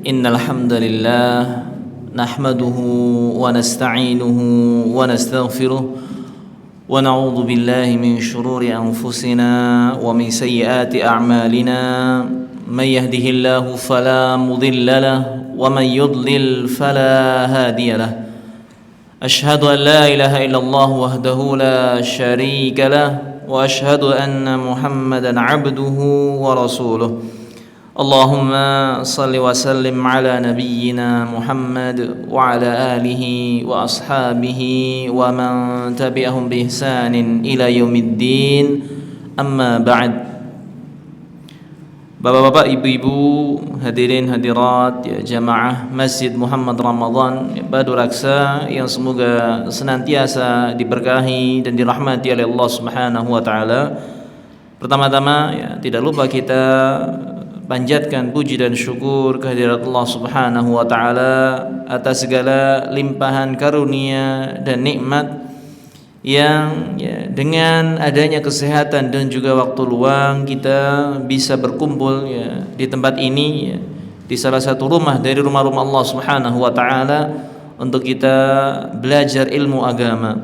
إن الحمد لله نحمده ونستعينه ونستغفره ونعوذ بالله من شرور أنفسنا ومن سيئات أعمالنا من يهده الله فلا مضل له ومن يضلل فلا هادي له أشهد أن لا إله إلا الله وحده لا شريك له وأشهد أن محمدا عبده ورسوله اللهم صل وسلم على نبينا محمد وعلى آله وأصحابه ومن تبعهم بإحسان إلى يوم الدين أما بعد. Bapak-bapak, ibu-ibu, hadirin hadirat ya, jamaah Masjid Muhammad Ramadan ya, Badu Raksa yang semoga senantiasa diberkahi dan dirahmati oleh Allah Subhanahu wa taala. Pertama-tama ya, tidak lupa kita panjatkan puji dan syukur kehadirat Allah Subhanahu wa taala atas segala limpahan karunia dan nikmat yang ya, dengan adanya kesehatan dan juga waktu luang kita bisa berkumpul ya, di tempat ini ya, di salah satu rumah dari rumah-rumah Allah Subhanahu wa taala untuk kita belajar ilmu agama.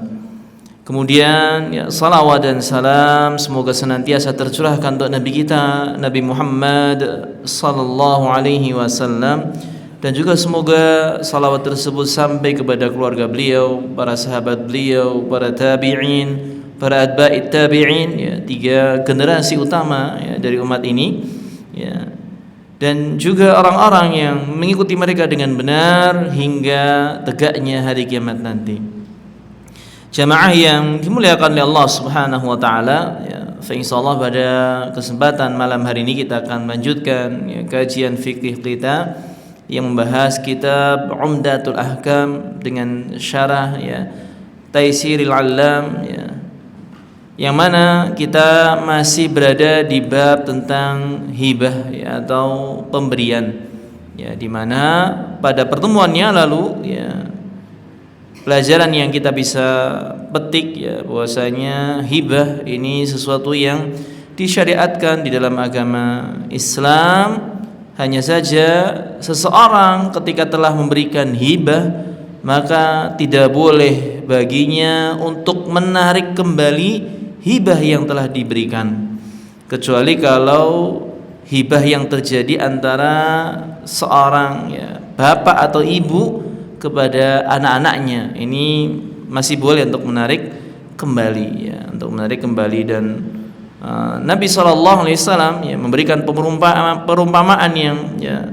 Kemudian ya, salawat dan salam semoga senantiasa tercurahkan untuk Nabi kita Nabi Muhammad sallallahu alaihi wasallam, dan juga semoga salawat tersebut sampai kepada keluarga beliau, para sahabat beliau, para tabi'in, para atba'it tabi'in ya, 3 generasi utama ya, dari umat ini ya, dan juga orang-orang yang mengikuti mereka dengan benar hingga tegaknya hari kiamat nanti. Jamaah yang dimuliakan oleh Allah Subhanahu wa taala ya, insyaallah pada kesempatan malam hari ini kita akan lanjutkan ya, kajian fikih kita yang membahas kitab Umdatul Ahkam dengan syarah ya Taisiril Allam ya, yang mana kita masih berada di bab tentang hibah ya, atau pemberian ya, di mana pada pertemuannya lalu ya pelajaran yang kita bisa petik ya bahwasanya hibah ini sesuatu yang disyariatkan di dalam agama Islam. Hanya saja seseorang ketika telah memberikan hibah maka tidak boleh baginya untuk menarik kembali hibah yang telah diberikan, kecuali kalau hibah yang terjadi antara seorang ya, bapak atau ibu kepada anak-anaknya, ini masih boleh untuk menarik kembali ya, untuk menarik kembali. Dan Nabi SAW ya, memberikan perumpamaan yang ya,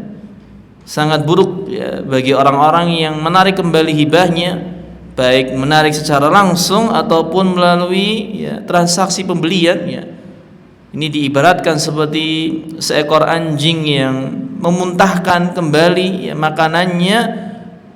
sangat buruk ya, bagi orang-orang yang menarik kembali hibahnya, baik menarik secara langsung ataupun melalui ya, transaksi pembelian ya. Ini diibaratkan seperti seekor anjing yang memuntahkan kembali ya, makanannya,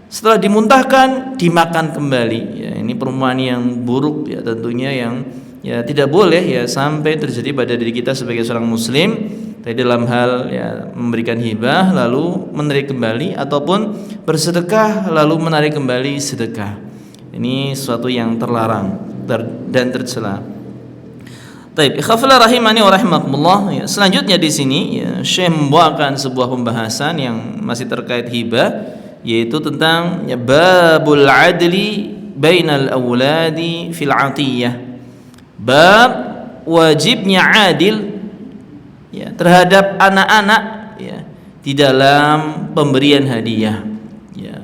setelah dimuntahkan dimakan kembali ya. Ini perumpamaan yang buruk ya, tentunya yang ya tidak boleh ya sampai terjadi pada diri kita sebagai seorang muslim, baik dalam hal ya memberikan hibah lalu menarik kembali ataupun bersedekah lalu menarik kembali sedekah. Ini sesuatu yang terlarang dan tercela. Baik, ikhwafillah rahimani wa rahimakumullah ya, selanjutnya di sini ya, Syekh membawakan sebuah pembahasan yang masih terkait hibah, yaitu tentang ya, babul adli bainal auladi fil atiyah. Bab wajibnya adil ya, terhadap anak-anak ya, di dalam pemberian hadiah ya.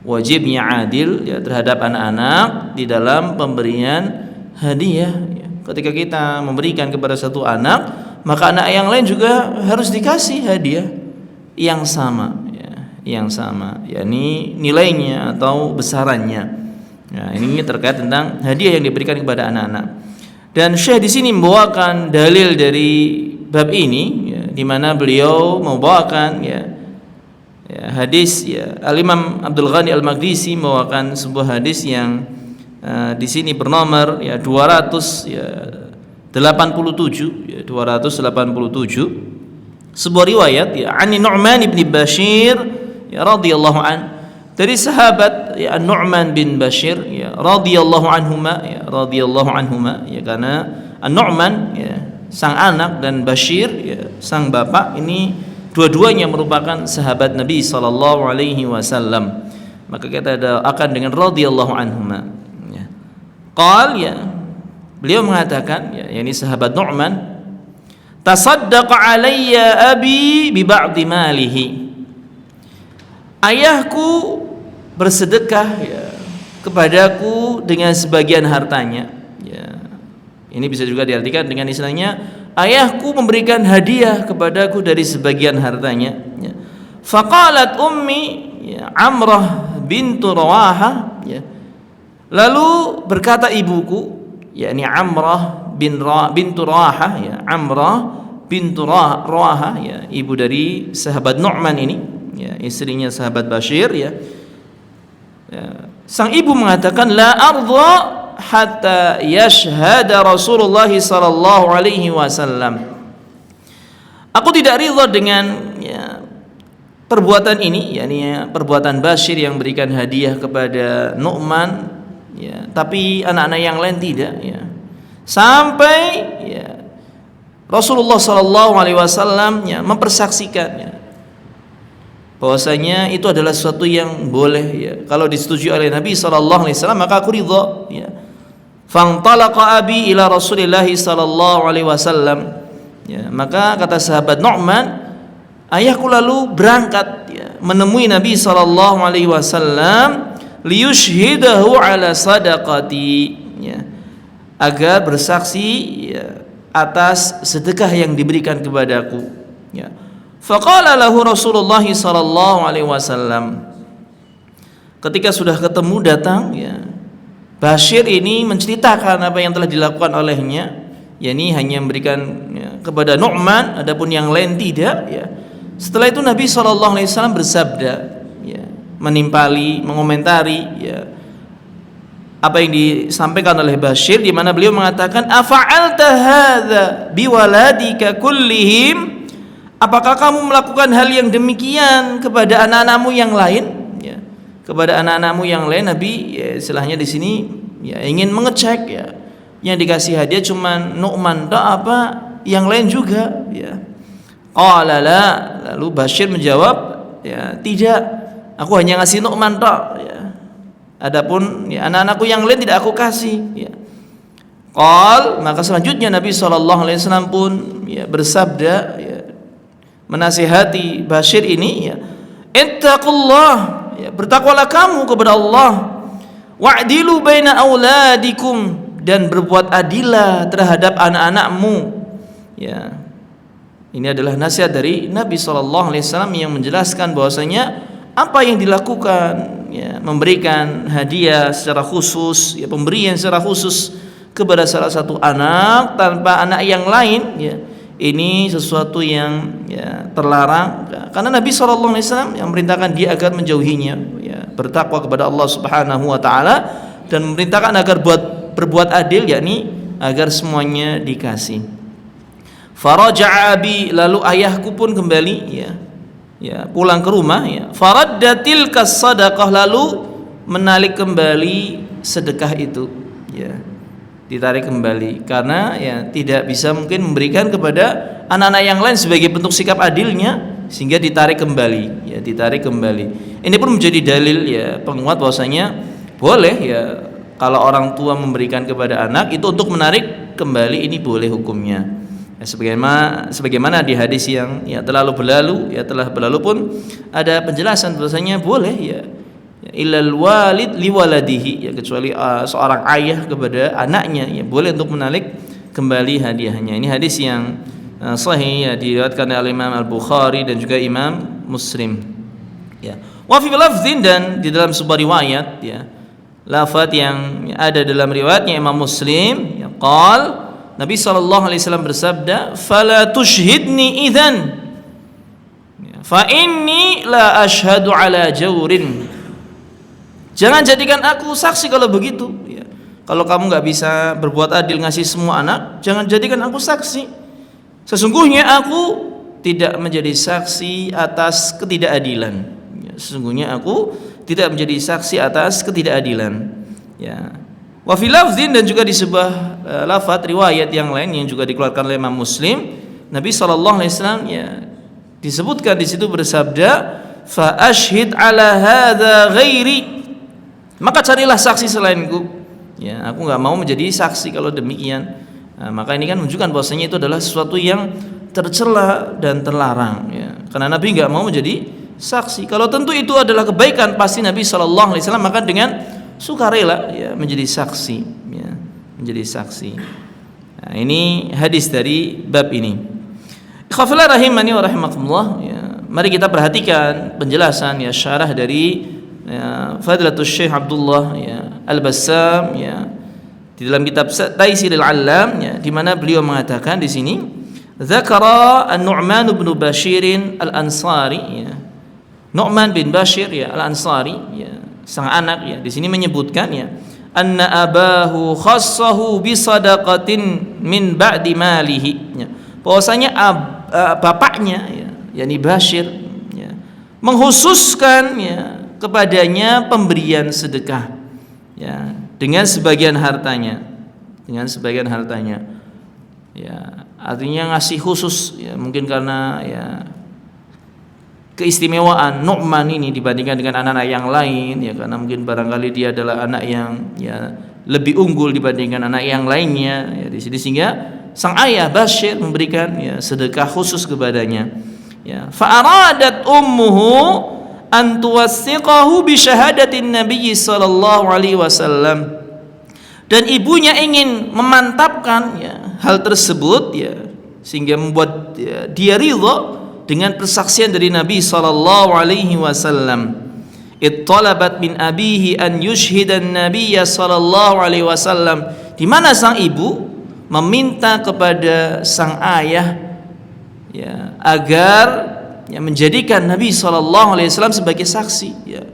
Wajibnya adil ya, terhadap anak-anak di dalam pemberian hadiah ya. Ketika kita memberikan kepada satu anak, maka anak yang lain juga harus dikasih hadiah yang sama ya, yang sama yakni nilainya atau besarannya ya. Ini terkait tentang hadiah yang diberikan kepada anak-anak. Dan Syekh di sini membawakan dalil dari bab ini ya, di mana beliau membawakan ya, hadis ya, Al-Imam Abdul Ghani Al-Maqdisi membawakan sebuah hadis yang di sini bernomor ya 287 ya, 287 sebuah riwayat ya Ani Nu'man bin Bashir ya radhiyallahu an, dari sahabat ya An-Nu'man bin Bashir ya radhiyallahu anhuma ya, karena An-Nu'man ya sang anak dan Bashir ya sang bapak ini dua-duanya merupakan sahabat Nabi sallallahu alaihi wasallam. Maka kita doakan dengan radhiyallahu anhuma. Ya. Qal ya, beliau mengatakan ya, yakni sahabat Nu'man, tasaddaqa alayya abi bi ba'di malihi. Ayahku bersedekah ya, kepadaku dengan sebagian hartanya. Ya. Ini bisa juga diartikan dengan istilahnya, ayahku memberikan hadiah kepadaku dari sebagian hartanya. Ya. Faqalat ummi ya, Amrah bintu Rawaha ya. Lalu berkata ibuku, yakni Amrah bintu Rawaha ya, Amrah bintu Rawaha ya, ibu dari sahabat Nu'man ini ya, istrinya sahabat Bashir ya. Ya. Sang ibu mengatakan, la arda hatta yashhada Rasulullah sallallahu alaihi wasallam. Aku tidak ridha dengan ya, perbuatan ini, yakni ya, perbuatan Bashir yang berikan hadiah kepada Nu'man ya, tapi anak-anak yang lain tidak ya. Sampai ya, Rasulullah sallallahu alaihi wasallam ya, mempersaksikan ya, bahwasanya itu adalah sesuatu yang boleh ya, kalau disetujui oleh Nabi sallallahu alaihi wasallam maka aku ridha ya. Fantalaqa abi ila Rasulillah sallallahu alaihi wasallam ya, maka kata sahabat Nu'man, ayahku lalu berangkat ya, menemui Nabi sallallahu alaihi wasallam liyushhidahu ala sadaqati ya, agar bersaksi ya, atas sedekah yang diberikan kepadaku ya. Faqala lahu Rasulullah sallallahu alaihi wasallam, ketika sudah ketemu datang ya, Bashir ini menceritakan apa yang telah dilakukan olehnya, yakni hanya memberikan ya, kepada Nu'man, adapun yang lain tidak ya. Setelah itu Nabi sallallahu alaihi wasallam bersabda ya, menimpali, mengomentari ya, apa yang disampaikan oleh Bashir, di mana beliau mengatakan, afa'alta hadza biwaladika kullihim, apakah kamu melakukan hal yang demikian kepada anak-anakmu yang lain ya, kepada anak-anakmu yang lain. Nabi ya, istilahnya di sini ya, ingin mengecek ya, yang dikasih hadiah cuman Nu'man tak apa yang lain juga ya. Qala la, lalu Bashir menjawab ya, tidak, aku hanya ngasih Nu'man tak ya, adapun ya, anak-anakku yang lain tidak aku kasih ya. Qal, maka selanjutnya Nabi sallallahu alaihi wasallam pun ya, bersabda ya, menasihati Bashir ini ya, ittaqullah ya, bertakwalah kamu kepada Allah, wa'dilu baina auladikum, dan berbuat adilah terhadap anak-anakmu ya. Ini adalah nasihat dari Nabi sallallahu alaihi wasallam yang menjelaskan bahwasanya apa yang dilakukan ya, memberikan hadiah secara khusus ya, pemberian secara khusus kepada salah satu anak tanpa anak yang lain ya, ini sesuatu yang ya, terlarang ya, karena Nabi sallallahu alaihi wasallam yang memerintahkan dia agar menjauhinya ya, bertakwa kepada Allah Subhanahu wa taala, dan memerintahkan agar berbuat adil, yakni agar semuanya dikasih. Faraja'a abi, lalu ayahku pun kembali ya, pulang ke rumah ya. Faraddatil kasadaqah, lalu menarik kembali sedekah itu ya, ditarik kembali karena ya tidak bisa mungkin memberikan kepada anak-anak yang lain sebagai bentuk sikap adilnya, sehingga ditarik kembali ya, ditarik kembali. Ini pun menjadi dalil ya, penguat bahwasanya boleh ya, kalau orang tua memberikan kepada anak itu untuk menarik kembali, ini boleh hukumnya ya, sebagaimana di hadis yang ya telah berlalu pun ada penjelasan bahwasanya boleh ya, illal walid liwaladihi ya, kecuali seorang ayah kepada anaknya ya, boleh untuk menarik kembali hadiahnya. Ini hadis yang sahih ya, diriwayatkan oleh Imam Al-Bukhari dan juga Imam Muslim ya. Wa fi lafzin, dan di dalam sebuah riwayat ya, lafaz yang ada dalam riwayatnya Imam Muslim ya, qal, Nabi sallallahu alaihi wasallam bersabda, fala tushhidni idzan fa inni la ashhadu ala jawrin, jangan jadikan aku saksi kalau begitu ya. Kalau kamu nggak bisa berbuat adil ngasih semua anak, jangan jadikan aku saksi. Sesungguhnya aku tidak menjadi saksi atas ketidakadilan ya, sesungguhnya aku tidak menjadi saksi atas ketidakadilan ya. Wa fi lafzin, dan juga di sebuah lafaz riwayat yang lain yang juga dikeluarkan oleh Imam Muslim, Nabi sallallahu alaihi wasallam ya, disebutkan di situ bersabda, fa ashhid ala hadza ghairi, maka carilah saksi selainku. Ya, aku enggak mau menjadi saksi kalau demikian. Nah, maka ini kan menunjukkan bahwasanya itu adalah sesuatu yang tercela dan terlarang, ya. Karena Nabi enggak mau menjadi saksi. Kalau tentu itu adalah kebaikan, pasti Nabi sallallahu alaihi wasallam maka dengan sukarela ya menjadi saksi, ya, menjadi saksi. Nah, ini hadis dari bab ini. Ikhwafillah rahimani wa rahimakumullah, ya. Mari kita perhatikan penjelasan ya syarah dari ya, Fadilatul Syekh Abdullah ya Al-Bassam ya di dalam kitab Taisirul Allam ya, di mana beliau mengatakan di sini Dzakara An-Nu'man bin Bashir Al-Ansari ya. Nu'man bin Bashir ya Al-Ansari ya, sang anak ya, di sini menyebutkan ya anna abahu khassahu bi sadaqatin min ba'di malihi ya. Bahwasanya bapaknya ya, yakni Bashir ya, mengkhususkan ya kepadanya pemberian sedekah ya dengan sebagian hartanya, ya artinya ngasih khusus ya, mungkin karena ya keistimewaan Nu'man ini dibandingkan dengan anak-anak yang lain ya, karena mungkin barangkali dia adalah anak yang ya lebih unggul dibandingkan anak yang lainnya ya, di sini sehingga sang ayah Bashir memberikan ya sedekah khusus kepadanya ya. Fa aradat ummuhu an tuwassiqahu bi syahadatin Nabi sallallahu alaihi wasallam, dan ibunya ingin memantapkan ya hal tersebut ya, sehingga membuat ya, dia ridha dengan persaksian dari Nabi sallallahu alaihi wasallam. Ittalabat min abihi an yushhida an-nabiy sallallahu alaihi wasallam, di mana sang ibu meminta kepada sang ayah ya agar ya menjadikan Nabi sallallahu alaihi wasallam sebagai saksi ya,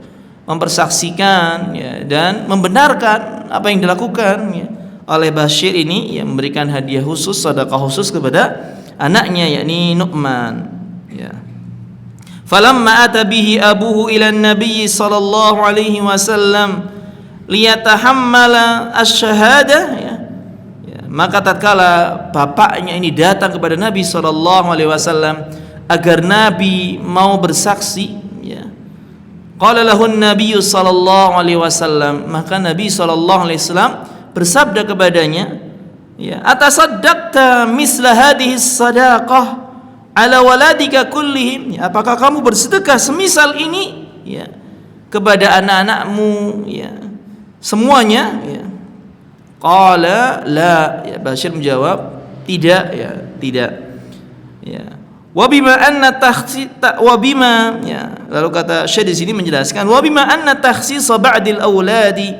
mempersaksikan ya dan membenarkan apa yang dilakukan ya oleh Bashir ini ya, memberikan hadiah khusus, sedekah khusus kepada anaknya yakni Nu'man ya. Falamma ata bihi abuhu ila an-nabiy sallallahu alaihi wasallam liyatahammala asy-syahadah ya, maka tatkala bapaknya ini datang kepada Nabi sallallahu alaihi wasallam agar Nabi mau bersaksi ya, qala lahu an-nabiy sallallahu alaihi wasallam, maka Nabi sallallahu alaihi wasallam bersabda kepadanya ya, atasaddaqta misla hadhihi sadaqah ala waladika kullihim, ya, apakah kamu bersedekah semisal ini ya kepada anak-anakmu ya semuanya ya. Qala la, ya, Bashir menjawab tidak ya, tidak ya. Wa bima anna wa bima ya, lalu kata Syekh di sini menjelaskan wa bima anna takhsis ba'dil auladi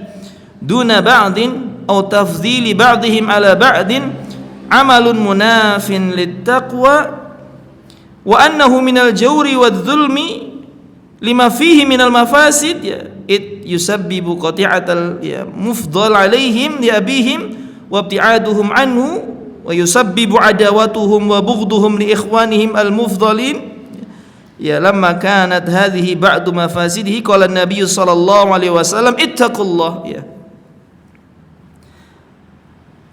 duna ba'din aw tafdhili ba'dihim ala ba'din amalun munafin littaqwa wa annahu minal jawri wadh-dhulmi lima fihi minal mafasid ya, it yusabbibu qati'atal ya mufdal alaihim li abihim wa ibti'aduhum anhu wa yusabbibu adawatuhum wa bughdhuhum li ikhwanihim al-mufdalin ya. Lamma kanat hadhihi ba'du mafasidihi qala an-nabiy sallallahu alaihi wasallam ittaqullah ya.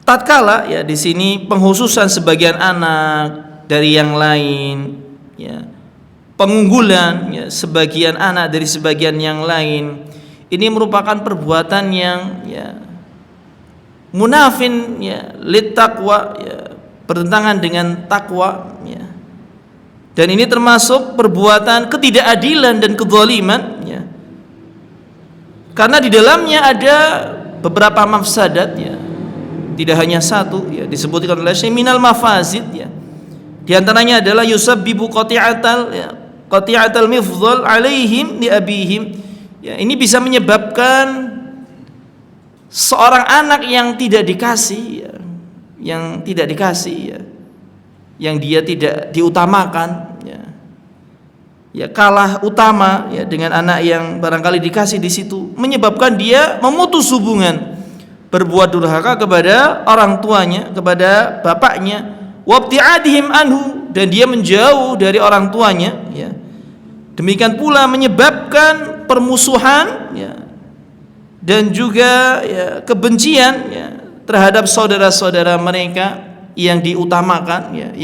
Tatkala ya di sini penghususan sebagian anak dari yang lain ya, pengunggulan ya sebagian anak dari sebagian yang lain, ini merupakan perbuatan yang ya munafin ya lit taqwa ya, bertentangan dengan takwa ya. Dan ini termasuk perbuatan ketidakadilan dan kezaliman ya. Karena di dalamnya ada beberapa mafsadat ya. Tidak hanya satu ya, disebutkan oleh Syekh minal mafazid ya. Di antaranya adalah yusabbibu qati'atal mifdhal alaihim li abihim ya, ini bisa menyebabkan seorang anak yang tidak dikasih ya, yang dia tidak diutamakan ya kalah utama ya dengan anak yang barangkali dikasih di situ, menyebabkan dia memutus hubungan, berbuat durhaka kepada orang tuanya, kepada bapaknya, wabti'adihim anhu, dan dia menjauh dari orang tuanya ya. Demikian pula menyebabkan permusuhan ya, dan juga ya, kebencian ya, terhadap saudara-saudara mereka yang diutamakan ya,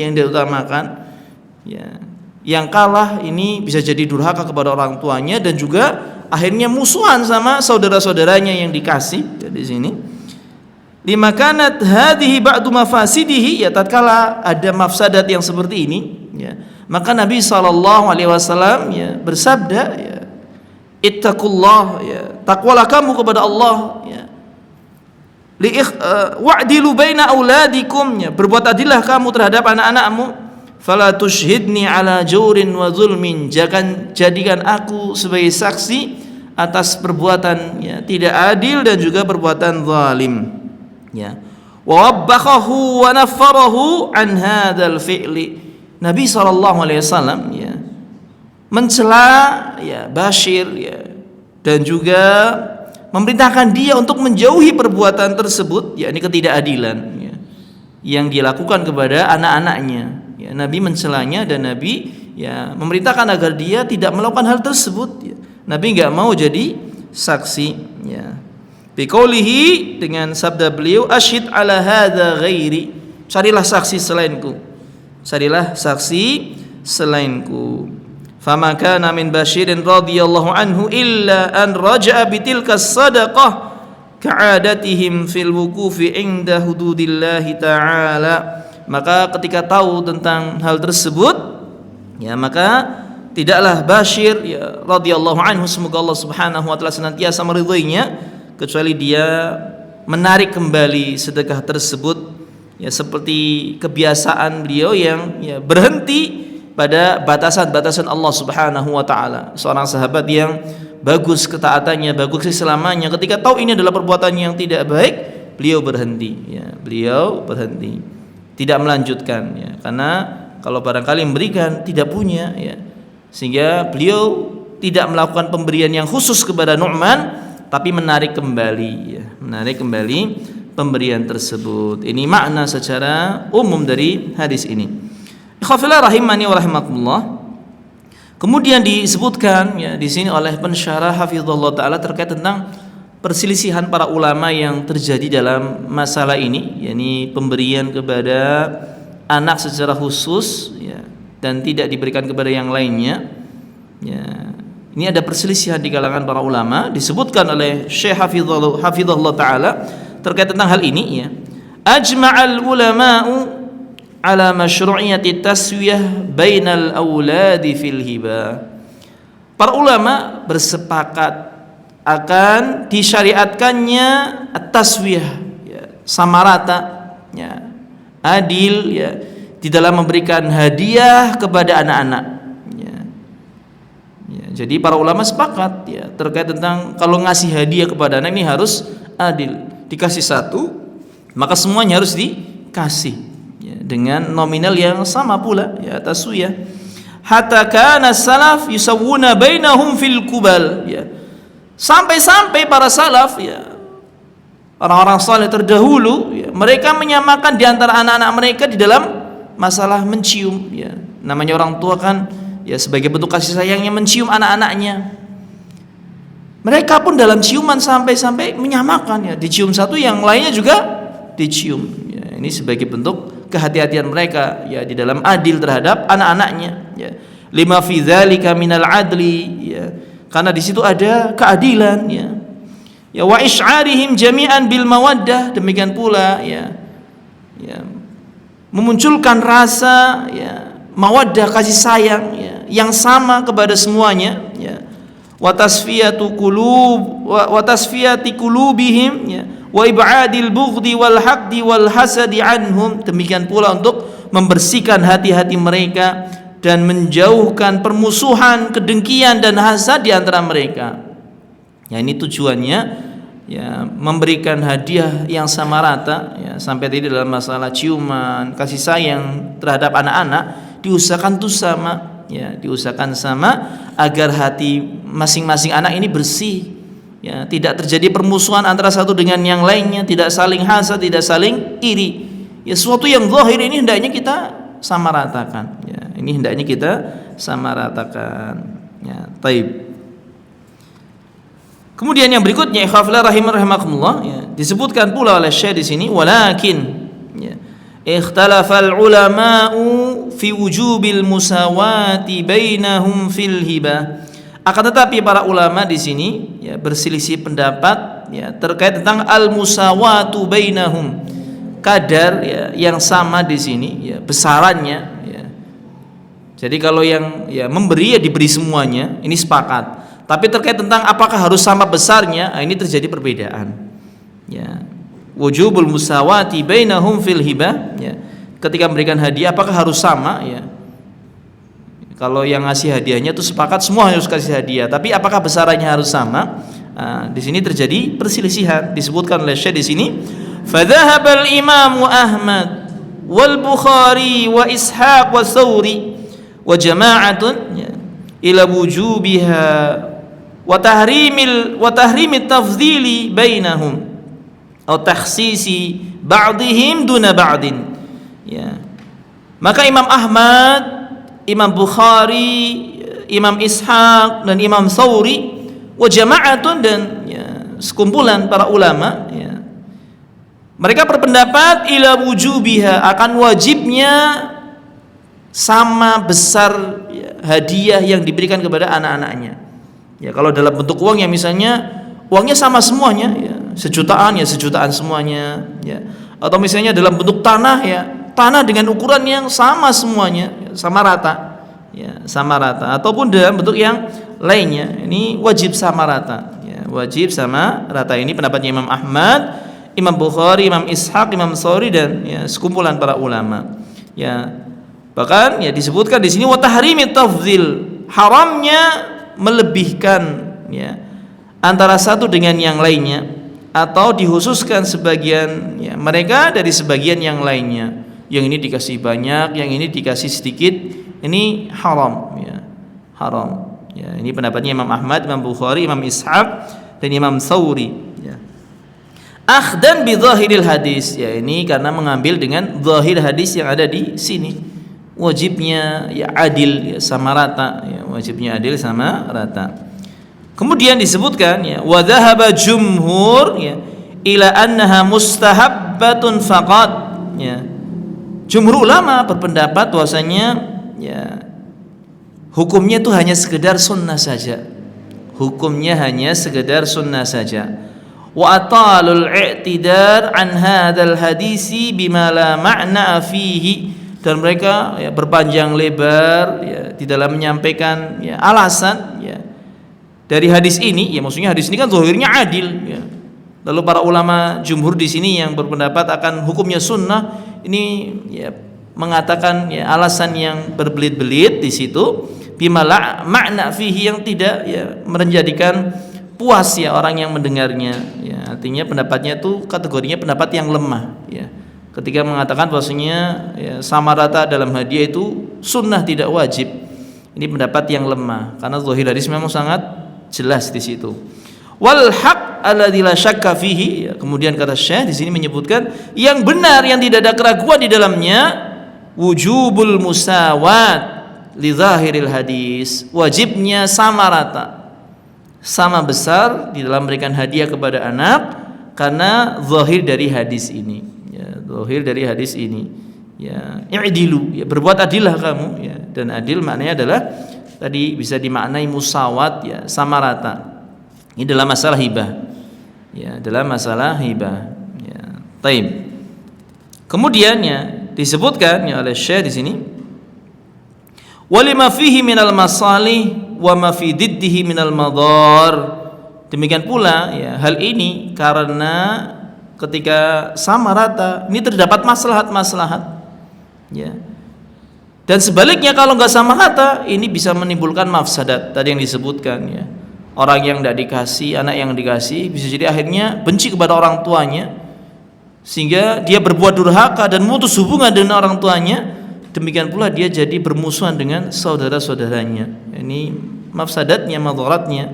Yang kalah ini bisa jadi durhaka kepada orang tuanya dan juga akhirnya musuhan sama saudara-saudaranya yang dikasih. Ya, di sini lima kanat hadhihi ba'du mafasidihi, ya tatkala ada mafsadat yang seperti ini, ya, maka Nabi SAW ya bersabda, ya, ittaqullah, ya, takwalah kamu kepada Allah, ya, wa'dilu baina auladikum, ya, berbuat adillah kamu terhadap anak-anakmu, fala tushhidni ala jaurin wa zulmin, jangan jadikan aku sebagai saksi atas perbuatan, ya, tidak adil dan juga perbuatan zalim, ya. Wa wabbakhahu wa naffarahu an hadzal fi'li. Nabi SAW ya mencela, ya, Bashir, ya, dan juga memerintahkan dia untuk menjauhi perbuatan tersebut, yakni ketidakadilan, ya, yang dilakukan kepada anak-anaknya. Ya, Nabi mencelanya dan Nabi, ya, memerintahkan agar dia tidak melakukan hal tersebut. Ya. Nabi enggak mau jadi saksi, ya. Biqaulihi, dengan sabda beliau, asyhid ala hadza ghairi, carilah saksi selainku, carilah saksi selainku. Fama kana min Bashirin radhiyallahu anhu illa an raja'a bitilka sadaqah ka'adatihim fil wuqufi 'inda hududillahi ta'ala. Maka ketika tahu tentang hal tersebut, ya, maka tidaklah Bashir, ya, radhiyallahu anhu, semoga Allah Subhanahu wa taala senantiasa meridhoinya, kecuali dia menarik kembali sedekah tersebut, ya, seperti kebiasaan beliau yang, ya, berhenti pada batasan-batasan Allah Subhanahu wa taala. Seorang sahabat yang bagus ketaatannya, bagus keislamannya, ketika tahu ini adalah perbuatan yang tidak baik, beliau berhenti, ya, beliau berhenti, tidak melanjutkan, ya, karena kalau barangkali memberikan tidak punya, ya, sehingga beliau tidak melakukan pemberian yang khusus kepada Nu'man, tapi menarik kembali, ya, menarik kembali pemberian tersebut. Ini makna secara umum dari hadis ini. Ikhwafillah rahimani wa rahimakumullah. Kemudian disebutkan, ya, di sini oleh pensyarah hafizallahu taala terkait tentang perselisihan para ulama yang terjadi dalam masalah ini, yakni pemberian kepada anak secara khusus, ya, dan tidak diberikan kepada yang lainnya, ya. Ini ada perselisihan di kalangan para ulama, disebutkan oleh Syekh hafizallahu taala terkait tentang hal ini, ya. Ajma'al ulama'u ala masyru'iyati taswiyah bainal auladi fil hibah. Para ulama bersepakat akan disyariatkannya at-taswiyah, ya, sama rata, ya, adil, ya, di dalam memberikan hadiah kepada anak-anak. Jadi para ulama sepakat, ya, terkait tentang kalau ngasih hadiah kepada anak ini harus adil. Dikasih satu, maka semuanya harus dikasih, ya, dengan nominal yang sama pula, ya, taswiyah. Hatta kana salaf yusawwuna bainahum fil kubal, ya. Sampai-sampai para salaf, ya, orang-orang saleh terdahulu, ya, mereka menyamakan di antara anak-anak mereka di dalam masalah mencium, ya. Namanya orang tua kan, ya, sebagai bentuk kasih sayangnya mencium anak-anaknya. Mereka pun dalam ciuman sampai-sampai menyamakan, ya, dicium satu yang lainnya juga dicium, ya. Ini sebagai bentuk kehati-hatian mereka, ya, di dalam adil terhadap anak-anaknya, ya. Lima fi dzalika minal adli, ya, karena di situ ada keadilan, ya. Ya, wa isy'arihim jami'an bil mawaddah, demikian pula, ya, ya, memunculkan rasa, ya, mawaddah, kasih sayang, ya, yang sama kepada semuanya, ya. Wa tasfiyati qulubihim, ya, wa ib'adil bughdi wal haqdi wal hasadi anhum, demikian pula untuk membersihkan hati-hati mereka dan menjauhkan permusuhan, kedengkian dan hasad di antara mereka. Ya, ini tujuannya, ya, memberikan hadiah yang sama rata, ya, sampai tadi dalam masalah ciuman, kasih sayang terhadap anak-anak diusahakan tuh sama, ya, diusahakan sama agar hati masing-masing anak ini bersih, ya, tidak terjadi permusuhan antara satu dengan yang lainnya, tidak saling hasad, tidak saling iri, ya. Sesuatu yang zahir ini hendaknya kita samaratakan, ya, ini hendaknya kita samaratakan, ya. Taib. Kemudian yang berikutnya, ikhwafillah rahimakumullah, ya, disebutkan pula oleh Syekh di sini, walakin, ya, Ikhtalafal ulama'u fi wujubil musawati bainahum fil hibah. Akan tetapi para ulama di sini ya berselisih pendapat ya terkait tentang al musawatu bainahum, kadar ya yang sama di sini ya besarannya ya. Jadi kalau yang ya memberi ya diberi semuanya, ini sepakat. Tapi terkait tentang apakah harus sama besarnya, ini terjadi perbedaan. Ya. Wujubul musawati bainahum fil hibah ya. Ketika memberikan hadiah apakah harus sama ya? Kalau yang ngasih hadiahnya itu sepakat semua harus kasih hadiah, tapi apakah besarannya harus sama? Nah, di sini terjadi perselisihan. Disebutkan oleh Syekh di sini, fadhahabal imamu Ahmad wal Bukhari wa Ishaq wa Thawri wa jama'atun ya, ila wujubiha wa tahrimit tafdhili bainahum atau takhsisi ba'dihim duna ba'din ya. Maka Imam Ahmad, Imam Bukhari, Imam Ishaq dan Imam Thawri wa jama'atun dan ya, sekumpulan para ulama ya, mereka berpendapat ila wujubiha, akan wajibnya sama besar ya, hadiah yang diberikan kepada anak-anaknya ya. Kalau dalam bentuk uang ya, misalnya uangnya sama semuanya ya, sejutaan ya sejutaan semuanya ya, atau misalnya dalam bentuk tanah ya, tanah dengan ukuran yang sama semuanya ya, sama rata ya, sama rata, ataupun dalam bentuk yang lainnya, ini wajib sama rata ya, wajib sama rata. Ini pendapatnya Imam Ahmad, Imam Bukhari, Imam Ishaq, Imam Thawri dan ya, sekumpulan para ulama ya. Bahkan ya disebutkan di sini wa tahrimit tafdhil, haramnya melebihkan ya antara satu dengan yang lainnya, atau dikhususkan sebagian ya, mereka dari sebagian yang lainnya. Yang ini dikasih banyak, yang ini dikasih sedikit, ini haram ya, haram ya. Ini pendapatnya Imam Ahmad, Imam Bukhari, Imam Ishaq dan Imam Thawri ya. Akhdan bi dhahiril hadis ya, ini karena mengambil dengan zahir hadis yang ada di sini. Wajibnya ya adil ya, sama rata ya, wajibnya adil sama rata. Kemudian disebutkan ya, wa dhahaba jumhur ya ila annaha mustahabbatun faqat ya. Jumhur ulama berpendapat bahwasanya ya hukumnya itu hanya sekedar sunnah saja. Hukumnya hanya sekedar sunnah saja. Wa atalul i'tidar an hadzal hadisi bima la ma'na fihi, dan mereka ya berpanjang lebar ya di dalam menyampaikan ya alasan ya dari hadis ini ya, maksudnya hadis ini kan zahirnya adil ya. Lalu para ulama jumhur di sini yang berpendapat akan hukumnya sunnah ini ya mengatakan ya alasan yang berbelit-belit di situ, bimala makna fihi, yang tidak ya menjadikan puas ya orang yang mendengarnya ya. Artinya pendapatnya itu kategorinya pendapat yang lemah ya. Ketika mengatakan bahwasanya ya, sama rata dalam hadiah itu sunnah tidak wajib, ini pendapat yang lemah karena zahir hadis memang sangat jelas di situ. Wal haq alladzi la syakka fihi ya, kemudian kata Syekh di sini menyebutkan yang benar yang tidak ada keraguan di dalamnya, wujubul musawat li zahiril hadis, wajibnya sama rata, sama besar di dalam memberikan hadiah kepada anak karena zahir dari hadis ini ya, zahir dari hadis ini ya, i'dilu ya, berbuat adillah kamu ya. Dan adil maknanya adalah tadi bisa dimaknai musawat ya, sama rata. Ini dalam masalah hibah ya, dalam masalah hibah ya. Taib. Kemudian ya disebutkan ya oleh Syekh di sini, walima fihi minal masalih wa ma fi diddihi minal madar. Demikian pula ya hal ini karena ketika sama rata ini terdapat maslahat-maslahat ya. Dan sebaliknya kalau nggak sama rata ini bisa menimbulkan mafsadat tadi yang disebutkan ya. Orang yang tidak dikasih, anak yang dikasih bisa jadi akhirnya benci kepada orang tuanya sehingga dia berbuat durhaka dan memutus hubungan dengan orang tuanya. Demikian pula dia jadi bermusuhan dengan saudara-saudaranya. Ini mafsadatnya, madaratnya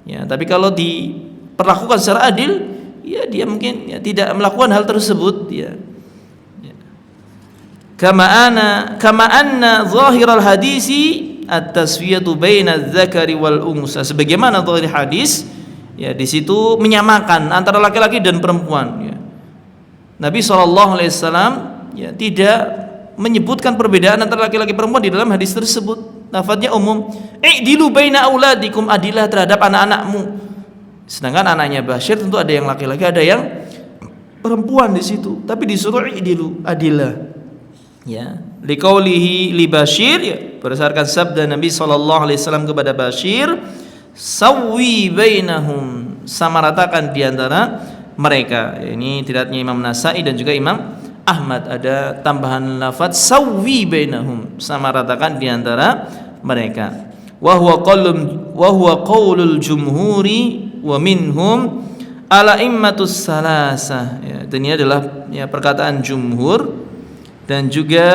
ya. Tapi kalau diperlakukan secara adil ya, dia mungkin ya, tidak melakukan hal tersebut ya. Kama anna zahiral hadisi at-tasfiyatu baina dzakari wal unsa, sebagaimana zahir hadis ya di situ menyamakan antara laki-laki dan perempuan ya. Nabi SAW ya tidak menyebutkan perbedaan antara laki-laki perempuan di dalam hadis tersebut. Lafadznya umum. I'dilu baina auladikum, adilah terhadap anak-anakmu. Sedangkan anaknya Bashir tentu ada yang laki-laki, ada yang perempuan di situ. Tapi disuruh i'dilu, adilah. Ya, liqaulihi li Bashir, ya, berdasarkan sabda Nabi sallallahu alaihi wasallam kepada Bashir, sawwi bainahum, samaratakan di antara mereka. Ini riwayatnya Imam Nasa'i dan juga Imam Ahmad, ada tambahan lafaz sawwi bainahum, samaratakan di antara mereka. Wa huwa qaulul jumhuri wa minhum ala immatus salasah. Ya, dan ini adalah ya perkataan jumhur dan juga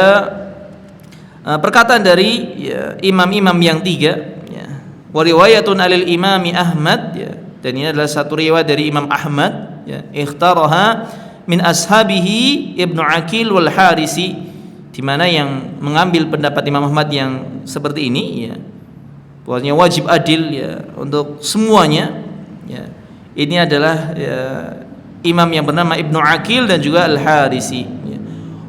perkataan dari ya, imam-imam yang tiga. Ya. Wa riwayatun alil imami Ahmad. Ya. Dan ini adalah satu riwayat dari Imam Ahmad. Ya. Ikhtaraha min ashabihi Ibnu Aqil wal Harisi, di mana yang mengambil pendapat Imam Ahmad yang seperti ini, ya, bahwasanya wajib adil ya untuk semuanya. Ya. Ini adalah ya, imam yang bernama Ibnu Aqil dan juga Al Harisi. Ya.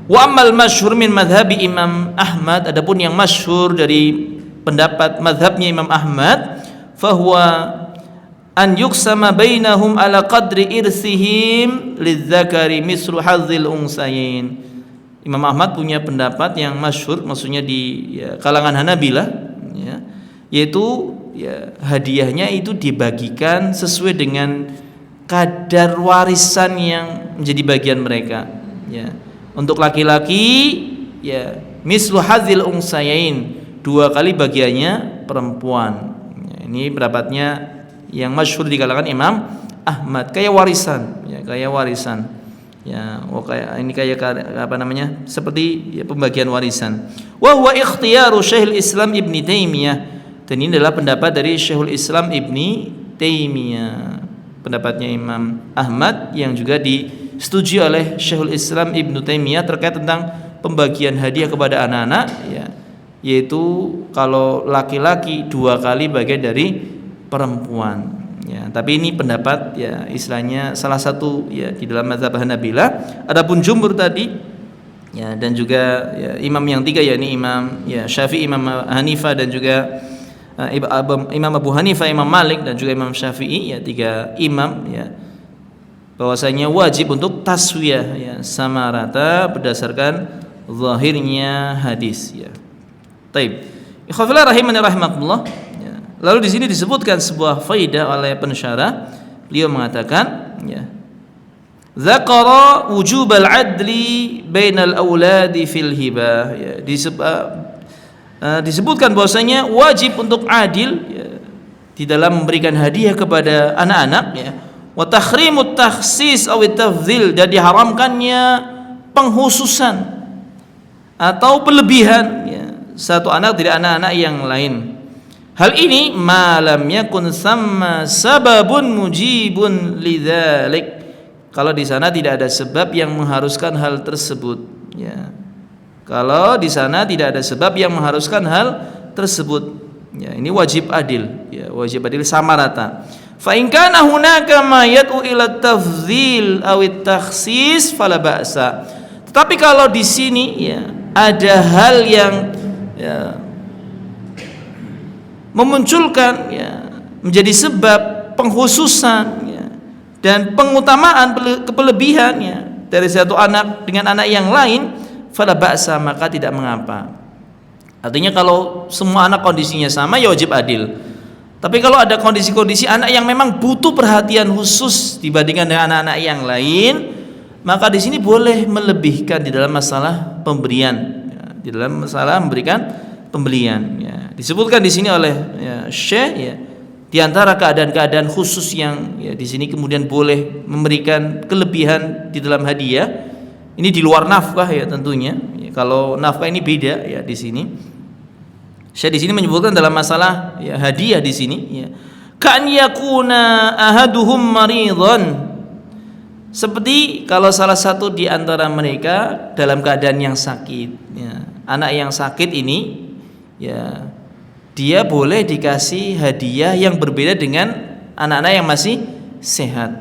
Wa ammal masyhur min madhabi Imam Ahmad, adapun yang masyhur dari pendapat madhabnya Imam Ahmad, fahuwa an yuqsama bainahum ala qadri irsihim lidzakari misru hadzil unsayin. Imam Ahmad punya pendapat yang masyhur, maksudnya di ya, kalangan Hanabilah, ya, yaitu ya, hadiahnya itu dibagikan sesuai dengan kadar warisan yang menjadi bagian mereka. Ya. Untuk laki-laki ya mislu hadzil unsayin, 2 kali bagiannya perempuan. Ya, ini pendapatnya yang masyhur di kalangan Imam Ahmad, kayak warisan, ya, kayak warisan, ya, kayak ini kayak apa namanya, seperti ya, pembagian warisan. Wa huwa ikhtiyaru Syekhul Islam Ibnu Taimiyah, dan ini adalah pendapat dari Syekhul Islam Ibnu Taimiyah, pendapatnya Imam Ahmad yang juga disetujui oleh Syekhul Islam Ibnu Taimiyah terkait tentang pembagian hadiah kepada anak-anak, ya, yaitu kalau laki-laki 2 kali bagian dari perempuan, ya. Tapi ini pendapat ya istilahnya salah satu ya di dalam mazhab Hanabilah. Adapun jumhur tadi ya dan juga ya, imam yang tiga, yakni Imam ya Syafi'i, Imam Hanifah dan juga Imam Abu Hanifah, Imam Malik dan juga Imam Syafi'i, ya 3 imam, ya, bahwasanya wajib untuk taswiyah, ya, sama rata berdasarkan zahirnya hadis, ya. Taib. Ikhwafillah rahimani rahimakumullah. Lalu di sini disebutkan sebuah faidah oleh pensyarah. Beliau mengatakan, ya, dzakara wujubal adli bainal auladi fil hibah. Ya, disebutkan bahwasanya wajib untuk adil, ya, di dalam memberikan hadiah kepada anak-anak, ya. Wa tahrimut takhsis aw tafdhil, dan diharamkannya penghususan atau pelebihan, ya, satu anak dari anak-anak yang lain. Hal ini malam yakun sama sababun mujibun lidzalik, kalau di sana tidak ada sebab yang mengharuskan hal tersebut, ya. Kalau di sana tidak ada sebab yang mengharuskan hal tersebut, ya, ini wajib adil, ya, wajib adil sama rata. Fa in kana hunaka ma yad'u ila tafdhil aw at-takhsis fala ba'sa. Tetapi kalau di sini, ya, ada hal yang, ya, memunculkan, ya, menjadi sebab pengkhususan, ya, dan pengutamaan kepelebihannya dari satu anak dengan anak yang lain, fala ba'sa, maka tidak mengapa. Artinya kalau semua anak kondisinya sama, ya wajib adil. Tapi kalau ada kondisi-kondisi anak yang memang butuh perhatian khusus dibandingkan dengan anak-anak yang lain, maka di sini boleh melebihkan di dalam masalah pemberian, ya, di dalam masalah memberikan pembelian, ya. Disebutkan di sini oleh, ya, Syekh, ya, di antara keadaan-keadaan khusus yang, ya, di sini kemudian boleh memberikan kelebihan di dalam hadiah. Ini di luar nafkah, ya, tentunya. Ya, kalau nafkah ini beda, ya, di sini. Syekh di sini menyebutkan dalam masalah, ya, hadiah di sini, ya, kan yakuna ahaduhum maridhan, seperti kalau salah satu di antara mereka dalam keadaan yang sakit, ya. Anak yang sakit ini, ya, dia boleh dikasih hadiah yang berbeda dengan anak-anak yang masih sehat,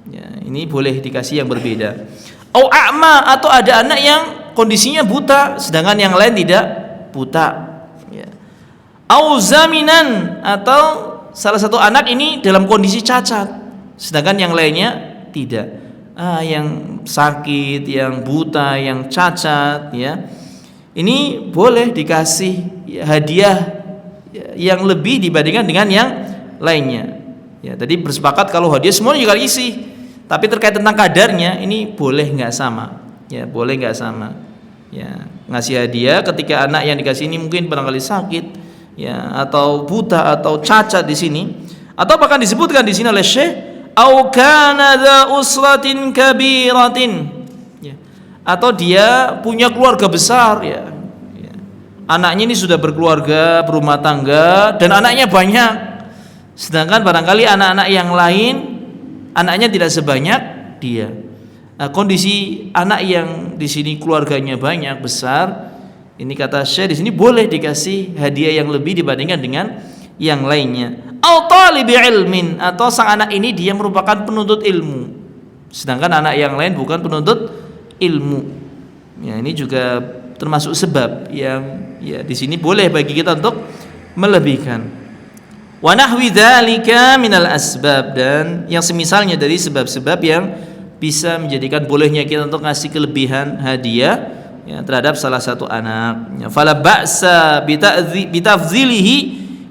ya, ini boleh dikasih yang berbeda. Au a'ma, atau ada anak yang kondisinya buta sedangkan yang lain tidak buta, ya. Au zaminan, atau salah satu anak ini dalam kondisi cacat sedangkan yang lainnya tidak. Yang sakit, yang buta, yang cacat, ya, ini boleh dikasih hadiah yang lebih dibandingkan dengan yang lainnya. Ya, tadi bersepakat kalau hadiah semuanya juga isi, tapi terkait tentang kadarnya ini boleh nggak sama. Ya, boleh nggak sama. Ya, ngasih hadiah ketika anak yang dikasih ini mungkin barangkali sakit, ya, atau buta atau cacat di sini, atau bahkan disebutkan di sini oleh Syekh, au kana dza usratin kabiratin, ya, atau dia punya keluarga besar, ya. Anaknya ini sudah berkeluarga, berumah tangga, dan anaknya banyak. Sedangkan barangkali anak-anak yang lain anaknya tidak sebanyak dia. Kondisi anak yang di sini keluarganya banyak, besar, ini kata Syekh di sini boleh dikasih hadiah yang lebih dibandingkan dengan yang lainnya. Au talibi ilmin, atau sang anak ini dia merupakan penuntut ilmu, sedangkan anak yang lain bukan penuntut ilmu. Ya, ini juga termasuk sebab yang, ya, di sini boleh bagi kita untuk melebihkan. Wa nahwi dzalika minal asbab, dan yang semisalnya dari sebab-sebab yang bisa menjadikan bolehnya kita untuk ngasih kelebihan hadiah, ya, terhadap salah satu anak. Ya, fala ba'sa bitafdzilihi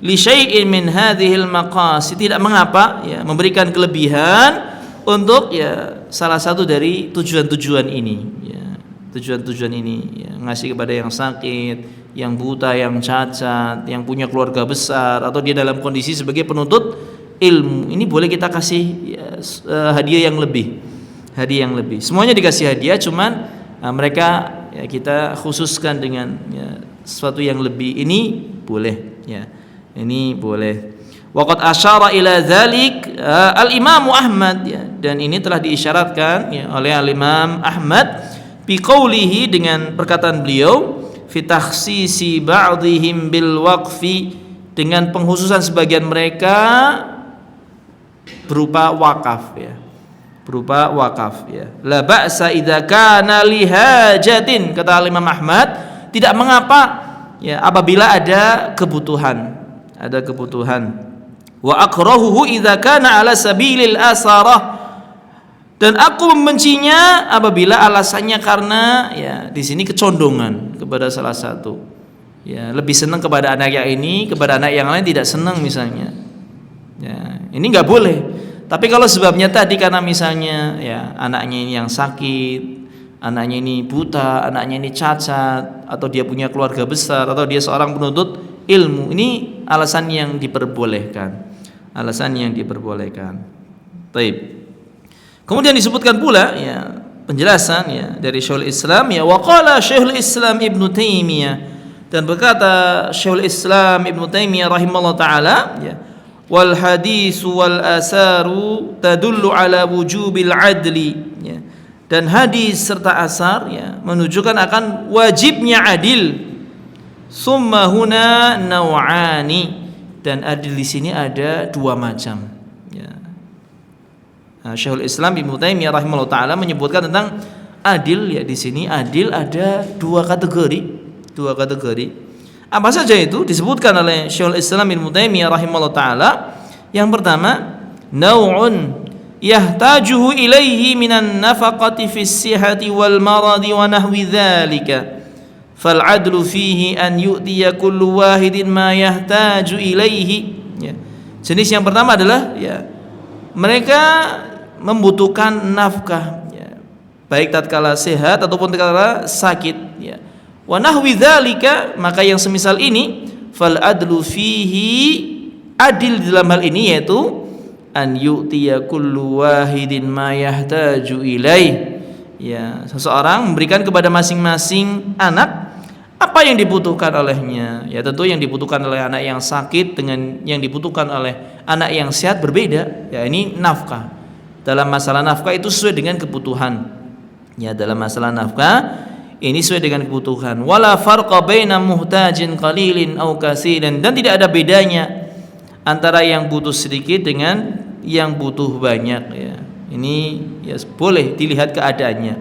li syai'in min hadhil maqasid, tidak mengapa, ya, memberikan kelebihan untuk, ya, salah satu dari tujuan-tujuan ini, ya, tujuan-tujuan ini, ya, ngasih kepada yang sakit, yang buta, yang cacat, yang punya keluarga besar, atau dia dalam kondisi sebagai penuntut ilmu, ini boleh kita kasih, ya, hadiah yang lebih, hadiah yang lebih. Semuanya dikasih hadiah, cuman mereka, ya, kita khususkan dengan, ya, sesuatu yang lebih, ini boleh, ya. Ini boleh. Waqad asyara ila dzalik al-Imam Ahmad, ya, dan ini telah diisyaratkan, ya, oleh al-Imam Ahmad biqaulihi, dengan perkataan beliau, fi takhsisi ba'dihim bil waqfi, dengan pengkhususan sebagian mereka berupa wakaf, ya. Berupa wakaf, ya. La ba'sa idza kana li hajatin, kata al-Imam Ahmad, tidak mengapa, ya, apabila ada kebutuhan. Ada kebutuhan. Wa akrahuhu idza kana ala sabilil asarah, dan aku membencinya apabila alasannya karena, ya, di sini kecondongan kepada salah satu, ya, lebih senang kepada anak yang ini, kepada anak yang lain tidak senang misalnya, ya, ini nggak boleh. Tapi kalau sebabnya tadi karena misalnya, ya, anaknya ini yang sakit, anaknya ini buta, anaknya ini cacat, atau dia punya keluarga besar, atau dia seorang penuntut ilmu, ini alasan yang diperbolehkan, alasan yang diperbolehkan. Baik. Kemudian disebutkan pula, ya, penjelasan, ya, dari Syekhul Islam, ya, wa qala Syekhul Islam Ibnu Taimiyah, dan berkata Syekhul Islam Ibnu Taimiyah rahimahullah taala, ya, wal hadis wal asaru tadullu ala wujubil adli, ya, dan hadis serta asar, ya, menunjukkan akan wajibnya adil. Summa huna naw'ani, dan adil di sini ada dua macam, ya. Syekhul Islam Ibnu Taimiyah rahimahullah taala menyebutkan tentang adil, ya, di sini adil ada dua kategori, dua kategori. Apa saja itu disebutkan oleh Syekhul Islam Ibnu Taimiyah rahimahullah taala. Yang pertama, naw'un yahtajuhu ilaihi minan nafaqati fis sihhati wal maradi wa nahwi dzalika, fal adlu fihi an yu'tiya kullu wahidin ma yahtaju ilaihi, ya. Jenis yang pertama adalah, ya, mereka membutuhkan nafkah, ya, baik tatkala sehat ataupun tatkala sakit, ya. Wa nahwi dzalika, maka yang semisal ini, fal adlu fihi, adil dalam hal ini yaitu an yu'tiya kullu wahidin ma yahtaju ilaih, ya, seseorang memberikan kepada masing-masing anak apa yang dibutuhkan olehnya. Ya, tentu yang dibutuhkan oleh anak yang sakit dengan yang dibutuhkan oleh anak yang sehat berbeda. Ya, ini nafkah. Dalam masalah nafkah itu sesuai dengan kebutuhan. Ya, dalam masalah nafkah ini sesuai dengan kebutuhan. Wala farqa baina muhtajin qalilin aw katsirin, dan tidak ada bedanya antara yang butuh sedikit dengan yang butuh banyak, ya. Ini, ya, boleh dilihat keadaannya.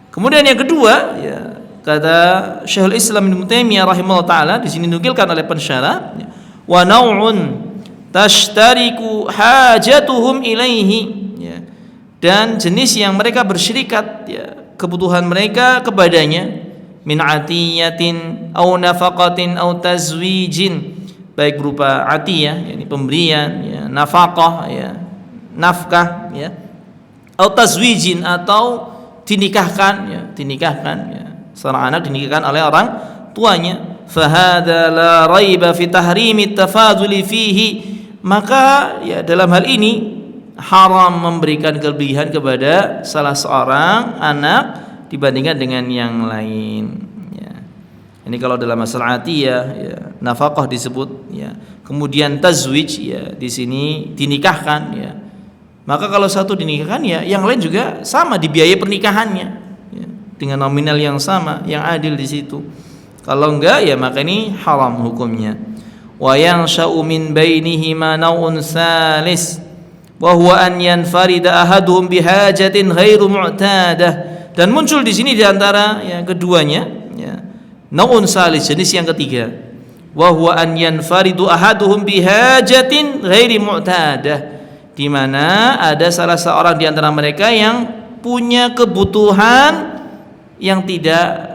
Kemudian yang kedua, ya, kata Syekhul Islam Ibnu Taimiyah rahimahullah taala, di sini dinukilkan oleh pensyarah, wa nau'un tashtariku hajatuhum ilaihi, ya, dan jenis yang mereka bersyirikat, ya, kebutuhan mereka kepadanya, min atiyatin au nafaqatin au tazwijin, baik berupa atiyah, yakni pemberian, ya, nafaqah, ya, nafkah, ya, au tazwijin, atau dinikahkan, ya, seorang anak dinikahkan oleh orang tuanya. Fahada la raiba fi tahrimi tafaduli fihi, maka, ya, dalam hal ini haram memberikan kelebihan kepada salah seorang anak dibandingkan dengan yang lain, ya. Ini kalau dalam masalah atiyah, ya, nafkah disebut, ya. Kemudian tazwij, ya, di sini dinikahkan, ya. Maka kalau satu dinikahkan, ya, yang lain juga sama dibiayai pernikahannya, ya, dengan nominal yang sama, yang adil di situ. Kalau enggak, ya, maka ini haram hukumnya. Wa yansha'u min bainihima naw'un salis wa huwa an yanfarida ahaduhum bihajatin ghairu mu'tadah, dan muncul di sini di antara, ya, keduanya, ya, naw'un salis, jenis yang ketiga, wa huwa an yanfaridu ahaduhum bihajatin ghairi mu'tadah, di mana ada salah seorang di antara mereka yang punya kebutuhan yang tidak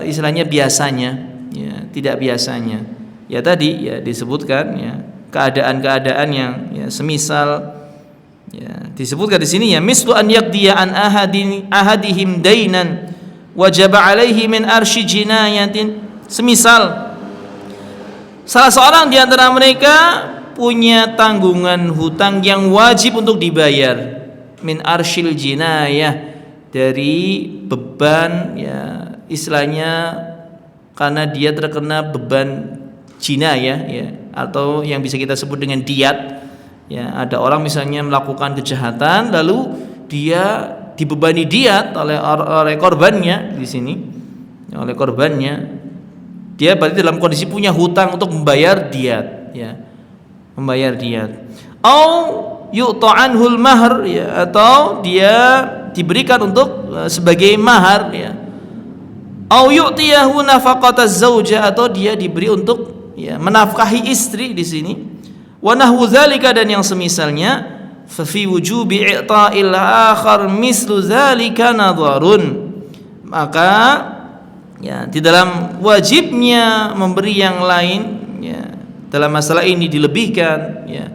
istilahnya biasanya, ya, tidak biasanya. Ya, tadi, ya, disebutkan, ya, keadaan-keadaan yang, ya, semisal, ya, disebutkan di sini, ya, mislu an yaqdiya an ahadihim dainan wajaba alaihi min arsy jinayatin, semisal salah seorang di antara mereka punya tanggungan hutang yang wajib untuk dibayar, min arsyil jinayah, dari beban, ya, istilahnya karena dia terkena beban jinayah, ya, atau yang bisa kita sebut dengan diat, ya. Ada orang misalnya melakukan kejahatan lalu dia dibebani diat oleh korbannya di sini, ya, oleh korbannya. Dia berarti dalam kondisi punya hutang untuk membayar diat, ya, membayar diat. Au yu'ta'anhul mahr, ya, atau dia diberikan untuk sebagai mahar, ya. Au yu'tiyahu nafaqataz zauja, atau dia diberi untuk, ya, menafkahi istri di sini. Wa nahwu dzalika, dan yang semisalnya. Fa fi wujubi i'ta'il akhar mislu dzalika nadharun, maka, ya, di dalam wajibnya memberi yang lain, ya, dalam masalah ini dilebihkan, ya,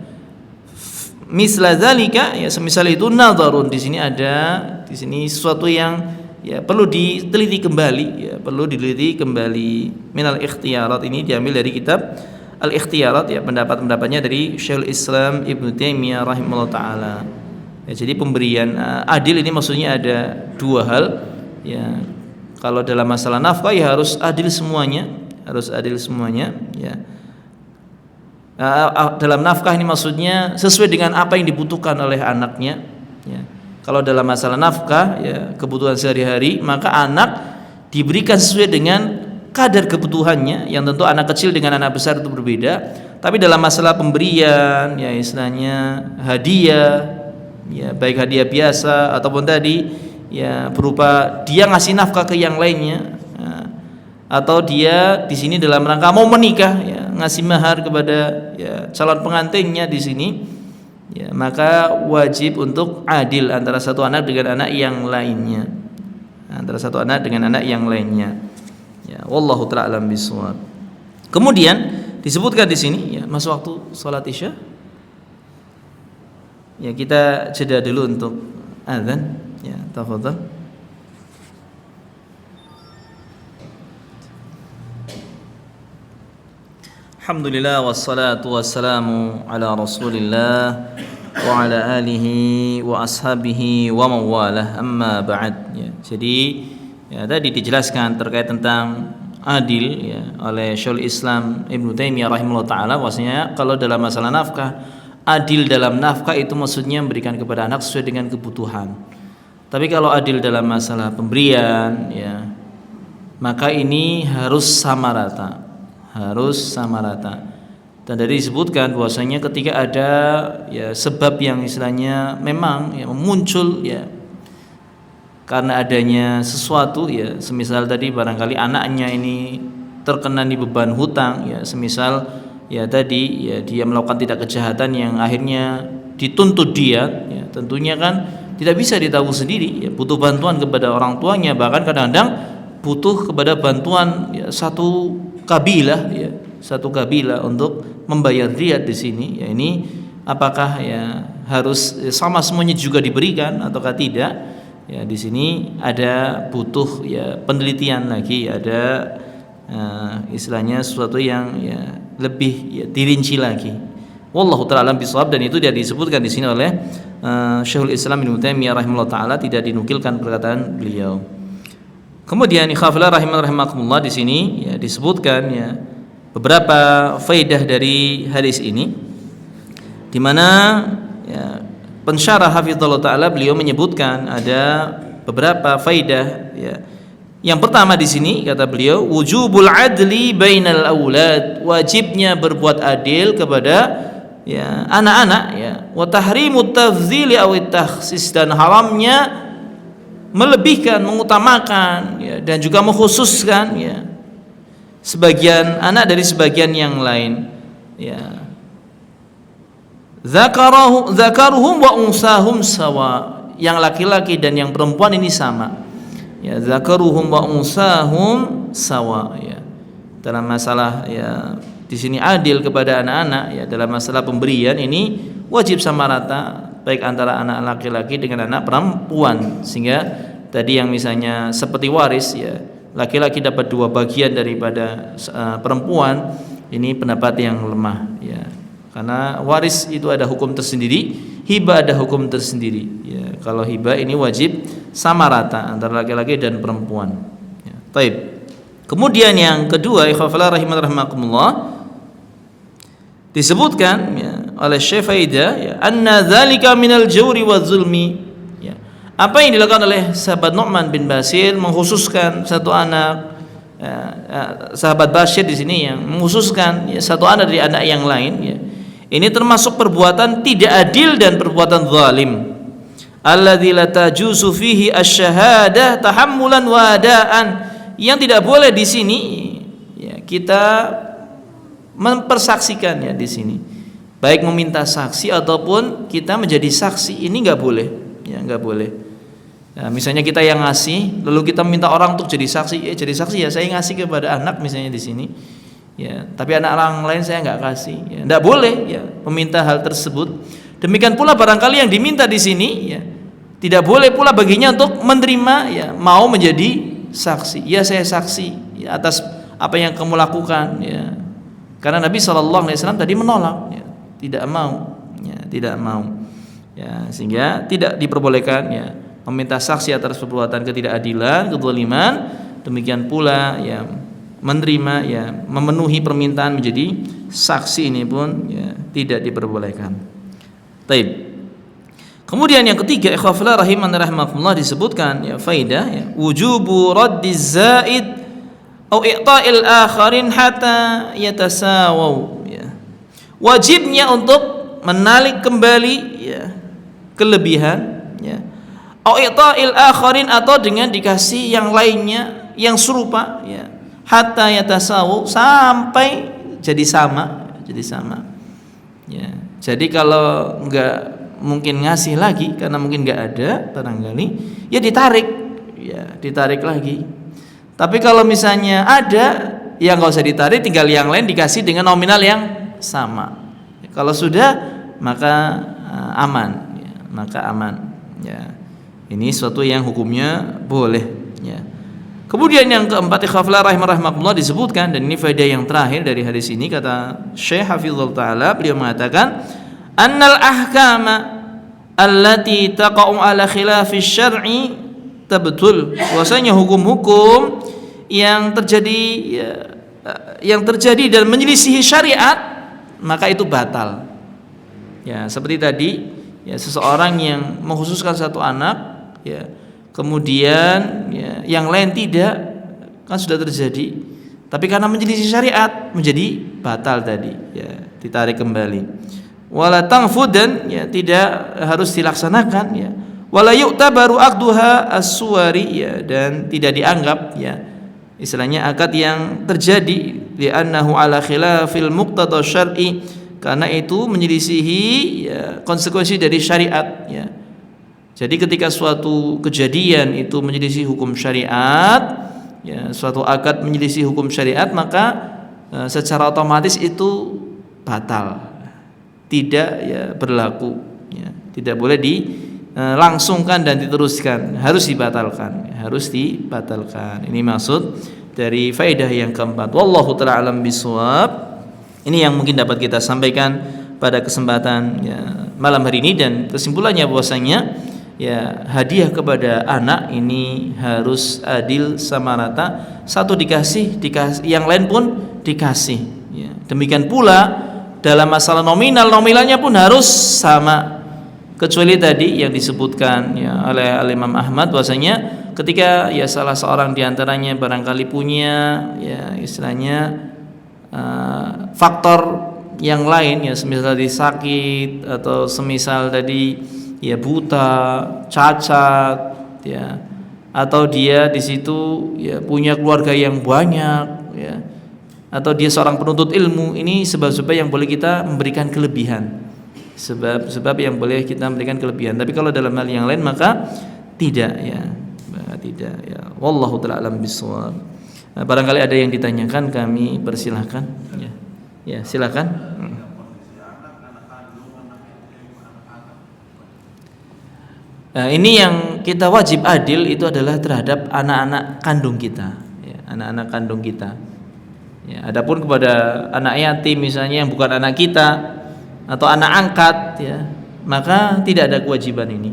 misla dzalika, ya, semisal itu, nadharun, di sini ada, di sini sesuatu yang, ya, perlu diteliti kembali, ya, perlu diteliti kembali. Minal ikhtiyarat, ini diambil dari kitab Al-Ikhtiyarat, ya, pendapat-pendapatnya dari Syekhul Islam Ibnu Taimiyah rahimahullah taala. Ya, jadi pemberian adil ini maksudnya ada dua hal, ya. Kalau dalam masalah nafkah, ya, harus adil semuanya, ya. Dalam nafkah ini maksudnya sesuai dengan apa yang dibutuhkan oleh anaknya, ya. Kalau dalam masalah nafkah, ya, kebutuhan sehari-hari, maka anak diberikan sesuai dengan kadar kebutuhannya, yang tentu anak kecil dengan anak besar itu berbeda. Tapi dalam masalah pemberian, ya, istilahnya hadiah, ya, baik hadiah biasa ataupun tadi, ya, berupa dia ngasih nafkah ke yang lainnya, ya, atau dia di sini dalam rangka mau menikah, ya, ngasih mahar kepada, ya, calon pengantinnya di sini, ya, maka wajib untuk adil antara satu anak dengan anak yang lainnya, ya. Wallahu ta'ala alam bishawab. Kemudian disebutkan di sini, ya, masuk waktu salat Isya, ya, kita jeda dulu untuk azan, ya, tafadhal. Alhamdulillah wassalatu wassalamu ala Rasulillah wa ala alihi wa ashabihi wa mawalah, amma ba'd, ya. Jadi, ya, tadi dijelaskan terkait tentang adil, ya, oleh Syekhul Islam Ibnu Taimiyah rahimahullah taala, bahwasanya kalau dalam masalah nafkah, adil dalam nafkah itu maksudnya memberikan kepada anak sesuai dengan kebutuhan. Tapi kalau adil dalam masalah pemberian, ya, maka ini harus sama rata. Dan dari disebutkan bahwasanya ketika ada, ya, sebab yang istilahnya memang, ya, muncul, ya, karena adanya sesuatu ya, semisal tadi barangkali anaknya ini terkena di beban hutang ya, semisal ya tadi ya dia melakukan tindak kejahatan yang akhirnya dituntut dia ya, tentunya kan tidak bisa ditanggung sendiri ya, butuh bantuan kepada orang tuanya, bahkan kadang-kadang butuh kepada bantuan ya, satu kabilah ya, satu kabilah untuk membayar diat di sini ya. Ini apakah ya harus sama semuanya juga diberikan ataukah tidak ya, di sini ada butuh ya penelitian lagi, ada istilahnya sesuatu yang ya lebih ya, dirinci lagi. Wallahu ta'ala alam bisawab, dan itu dia disebutkan di sini oleh Syekhul Islam Ibnu Taimiyah rahimahullah taala, tidak dinukilkan perkataan beliau. Kemudian ikhwafillah rahimakumullah, di sini ya disebutkan ya beberapa faedah dari hadis ini, di mana ya, pensyarah hafizallahu taala beliau menyebutkan ada beberapa faedah ya. Yang pertama di sini kata beliau, wujubul adli bainal aulad, wajibnya berbuat adil kepada ya anak-anak ya, wa tahrimut tafdzili aw takhsis, dan haramnya melebihkan, mengutamakan ya, dan juga mengkhususkan ya sebagian anak dari sebagian yang lain ya. Zakaruhum wa unsahum sawa, yang laki-laki dan yang perempuan ini sama ya, zakaruhum wa unsahum sawa ya, dalam masalah ya di sini adil kepada anak-anak ya, dalam masalah pemberian ini wajib sama rata, baik antara anak laki-laki dengan anak perempuan, sehingga tadi yang misalnya seperti waris ya, laki-laki dapat 2 bagian daripada perempuan, ini pendapat yang lemah ya, karena waris itu ada hukum tersendiri, hibah ada hukum tersendiri ya. Kalau hibah ini wajib sama rata antara laki-laki dan perempuan ya. Taib. Kemudian yang kedua, ikhwafillah rahimakumullah, disebutkan ya, oleh Syekh Faidah ya, anna dzalika minal jawri wa zulmi ya. Apa yang dilakukan oleh sahabat Nu'man bin Bashir, mengkhususkan satu anak ya, sahabat Bashir di sini yang mengkhususkan ya, satu anak dari anak yang lain ya, ini termasuk perbuatan tidak adil dan perbuatan zalim. Alladzi la tajuzu fihi asy-syahadah tahammulan wa adaan, yang tidak boleh di sini ya, kita mempersaksikan ya di sini, baik meminta saksi ataupun kita menjadi saksi, ini nggak boleh ya, nggak boleh. Nah, misalnya kita yang ngasih lalu kita minta orang untuk jadi saksi, jadi saksi ya saya ngasih kepada anak misalnya di sini ya, tapi anak orang lain saya nggak kasih ya, nggak boleh ya meminta hal tersebut. Demikian pula barangkali yang diminta di sini ya, tidak boleh pula baginya untuk menerima ya, mau menjadi saksi ya, saya saksi ya, atas apa yang kamu lakukan ya, karena Nabi SAW tadi menolak ya, tidak mau ya, tidak mau ya, sehingga tidak diperbolehkan ya meminta saksi atas perbuatan ketidakadilan, kezaliman. Demikian pula ya menerima ya, memenuhi permintaan menjadi saksi, ini pun ya tidak diperbolehkan. Taib. Kemudian yang ketiga, ikhwafillah rahimakumullah, disebutkan ya faidah ya, wujubu raddiz zaid au i'ta'il akharin hatta yatasawaw ya. Wajibnya untuk menarik kembali ya kelebihan ya, au i'ta'il akharin, atau dengan dikasih yang lainnya yang serupa ya, hatta yatasawaw, sampai jadi sama ya. Jadi kalau enggak mungkin ngasih lagi karena mungkin enggak ada barangkali ya ditarik lagi. Tapi kalau misalnya ada, ya nggak usah ditarik, tinggal yang lain dikasih dengan nominal yang sama. Kalau sudah maka aman ya, maka aman ya. Ini suatu yang hukumnya boleh ya. Kemudian yang keempat, ikhwafillah rahimakumullah, disebutkan, dan ini faedah yang terakhir dari hadis ini, kata Syekh Hafizul Ta'ala, beliau mengatakan annal ahkama allati taqa'u ala khilafi syar'i tabtul, bahwasanya hukum-hukum yang terjadi dan menyelisihi syariat maka itu batal ya. Seperti tadi ya, seseorang yang mengkhususkan satu anak ya, kemudian ya, yang lain tidak, kan sudah terjadi, tapi karena menyelisih syariat menjadi batal tadi ya, ditarik kembali. Wala tangfud, dan ya tidak harus dilaksanakan ya. wala yu'tabaru aqduha as-suwari, ya, dan tidak dianggap, ya, istilahnya akad yang terjadi li'annahu ala khilafil muqtada syar'i, karena itu menyelisihi, ya, konsekuensi dari syariat, ya. Jadi ketika suatu kejadian itu menyelisih hukum syariat, ya, suatu akad menyelisih hukum syariat, maka secara otomatis itu batal, tidak, ya, berlaku, ya, tidak boleh dilangsungkan dan diteruskan, harus dibatalkan, harus dibatalkan. Ini maksud dari faedah yang keempat. Wallahu ta'ala alam bisawab. Ini yang mungkin dapat kita sampaikan pada kesempatan, ya, malam hari ini, dan kesimpulannya bahwasanya, ya, hadiah kepada anak ini harus adil sama rata. Satu dikasih, yang lain pun dikasih, ya. Demikian pula dalam masalah nominalnya pun harus sama, kecuali tadi yang disebutkan, ya, oleh Imam Ahmad bahwasanya ketika, ya, salah seorang diantaranya barangkali punya, ya, istilahnya faktor yang lain, ya, semisal tadi sakit atau semisal tadi, ya, buta, cacat, ya, atau dia di situ, ya, punya keluarga yang banyak, ya, atau dia seorang penuntut ilmu. Ini sebab-sebab yang boleh kita memberikan kelebihan, sebab yang boleh kita memberikan kelebihan. Tapi kalau dalam hal yang lain maka tidak, ya, tidak, ya. Wallahu ta'ala alam bisawab. Barangkali ada yang ditanyakan, kami persilahkan, ya, ya, silakan. Nah, ini yang kita wajib adil itu adalah terhadap anak-anak kandung kita, ya, anak-anak kandung kita. Ya, adapun kepada anak yatim misalnya yang bukan anak kita atau anak angkat, ya, maka tidak ada kewajiban ini.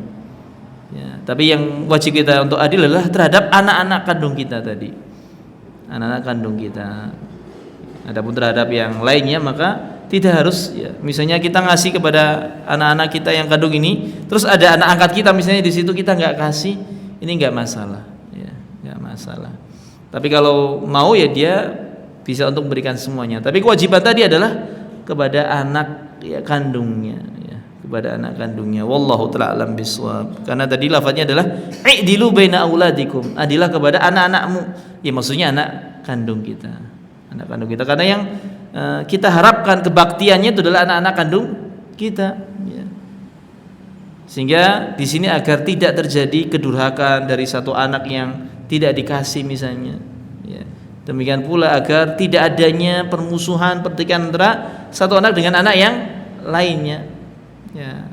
Ya, tapi yang wajib kita untuk adil adalah terhadap anak-anak kandung kita tadi, anak-anak kandung kita. Adapun terhadap yang lainnya maka tidak harus, ya, misalnya kita ngasih kepada anak-anak kita yang kandung ini, terus ada anak angkat kita misalnya di situ kita nggak kasih, ini nggak masalah, ya, nggak masalah. Tapi kalau mau, ya, dia bisa untuk memberikan semuanya. Tapi kewajiban tadi adalah kepada anak, ya, kandungnya, ya, kepada anak kandungnya. Wallahu ta'ala alam bisawab. Karena tadi lafadznya adalah i'dilu baina auladikum, adilah kepada anak-anakmu, ya, maksudnya anak kandung kita, anak kandung kita. Karena yang kita harapkan kebaktiannya itu adalah anak-anak kandung kita, ya. Sehingga di sini agar tidak terjadi kedurhakaan dari satu anak yang tidak dikasih misalnya, ya. Demikian pula agar tidak adanya permusuhan, pertikaian antara satu anak dengan anak yang lainnya, ya.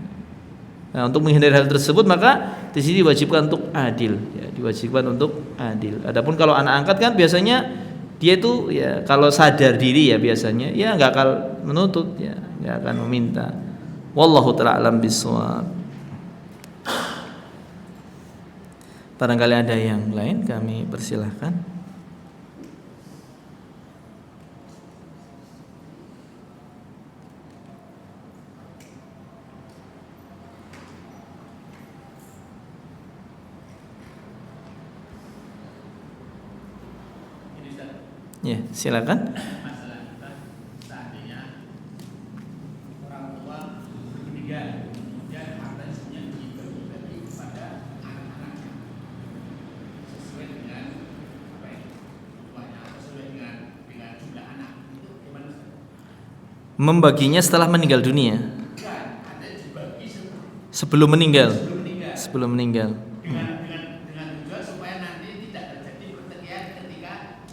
Nah, untuk menghindari hal tersebut maka di sini diwajibkan untuk adil, ya, diwajibkan untuk adil. Adapun kalau anak angkat kan biasanya dia itu, ya, kalau sadar diri, ya, biasanya, ya, nggak akan menuntut, ya, nggak akan meminta. Wallahu ta'ala alam bisawab. Barangkali ada yang lain, kami persilahkan. Ya, silakan. Masalah kita seandainya orang tua meninggal, kemudian hartanya dibagi kepada anak-anaknya sesuai dengan apa ya, tuanya, sesuai dengan jumlah anak, itu gimana? Membaginya setelah meninggal dunia? Bukan, ada dibagi sebelum meninggal. sebelum meninggal. Sebelum meninggal. Dengan tujuan supaya nanti tidak terjadi pertikaian ketika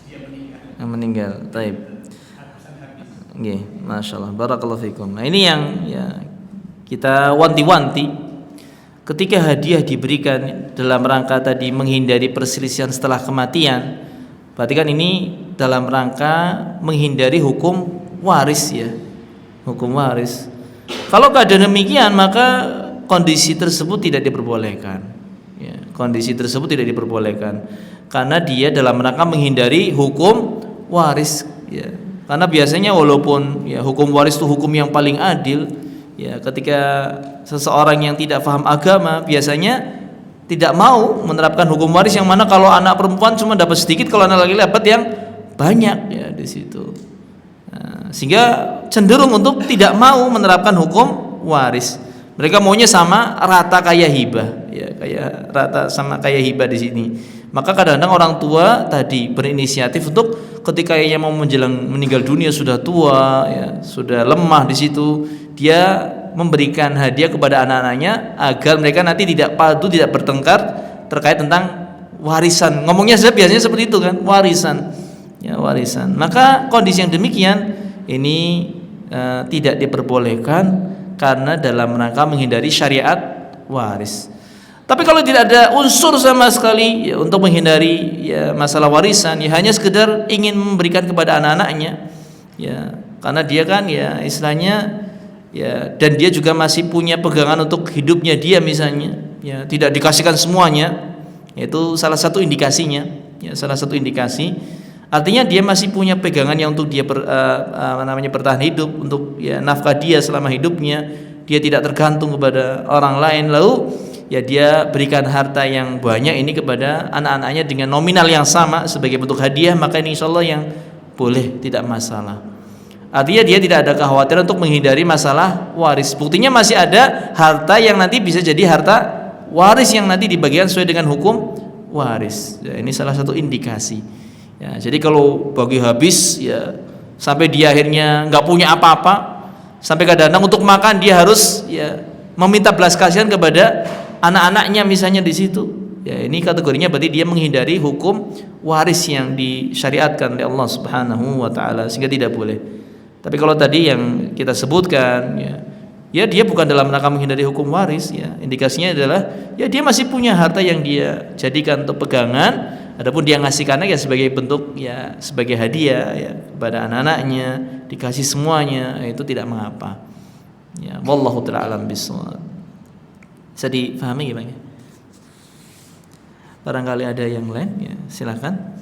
dia meninggal. Meninggal, taib. Nggih, masyaallah, barakallahu fikum. Nah, ini yang, ya, kita wanti-wanti ketika hadiah diberikan dalam rangka tadi menghindari perselisihan setelah kematian. Berarti kan ini dalam rangka menghindari hukum waris, ya, hukum waris. Kalau keadaan demikian maka kondisi tersebut tidak diperbolehkan, ya, kondisi tersebut tidak diperbolehkan karena dia dalam rangka menghindari hukum waris, ya. Karena biasanya walaupun, ya, hukum waris itu hukum yang paling adil, ya, ketika seseorang yang tidak paham agama biasanya tidak mau menerapkan hukum waris yang mana kalau anak perempuan cuma dapat sedikit, kalau anak laki-laki dapat yang banyak, ya, di situ. Nah, sehingga cenderung untuk tidak mau menerapkan hukum waris. Mereka maunya sama rata kayak hibah, ya kayak rata sama kayak hibah di sini. Maka kadang-kadang orang tua tadi berinisiatif untuk ketika ia mau menjelang meninggal dunia sudah tua, ya sudah lemah di situ, dia memberikan hadiah kepada anak-anaknya agar mereka nanti tidak padu, tidak bertengkar terkait tentang warisan. Ngomongnya saja biasanya seperti itu kan, warisan, ya warisan. Maka kondisi yang demikian ini tidak diperbolehkan karena dalam rangka menghindari syariat waris. Tapi kalau tidak ada unsur sama sekali ya, untuk menghindari ya masalah warisan, ya hanya sekedar ingin memberikan kepada anak-anaknya, ya karena dia kan ya istilahnya ya, dan dia juga masih punya pegangan untuk hidupnya dia misalnya, ya tidak dikasihkan semuanya, itu salah satu indikasinya, ya salah satu indikasi. Artinya dia masih punya pegangan yang untuk dia bertahan hidup, untuk ya nafkah dia selama hidupnya, dia tidak tergantung kepada orang lain. Lalu ya dia berikan harta yang banyak ini kepada anak-anaknya dengan nominal yang sama sebagai bentuk hadiah, maka ini insyaallah yang boleh, tidak masalah. Artinya dia tidak ada kekhawatiran untuk menghindari masalah waris. Buktinya masih ada harta yang nanti bisa jadi harta waris yang nanti dibagikan sesuai dengan hukum waris. Ya, ini salah satu indikasi. Ya, jadi kalau bagi habis ya sampai dia akhirnya nggak punya apa-apa, sampai kadang-kadang untuk makan dia harus ya meminta belas kasihan kepada anak-anaknya misalnya di situ. Ya, ini kategorinya berarti dia menghindari hukum waris yang disyariatkan oleh Allah Subhanahu wa taala, sehingga tidak boleh. Tapi kalau tadi yang kita sebutkan ya dia bukan dalam rangka menghindari hukum waris, ya indikasinya adalah ya dia masih punya harta yang dia jadikan untuk pegangan, adapun dia ngasihkannya ya sebagai bentuk ya sebagai hadiah ya kepada anak-anaknya, dikasih semuanya, itu tidak mengapa. Ya, wallahu ta'ala alam bissawab. Bisa difahami ya Bang ya? Barangkali ada yang lain ya, silakan.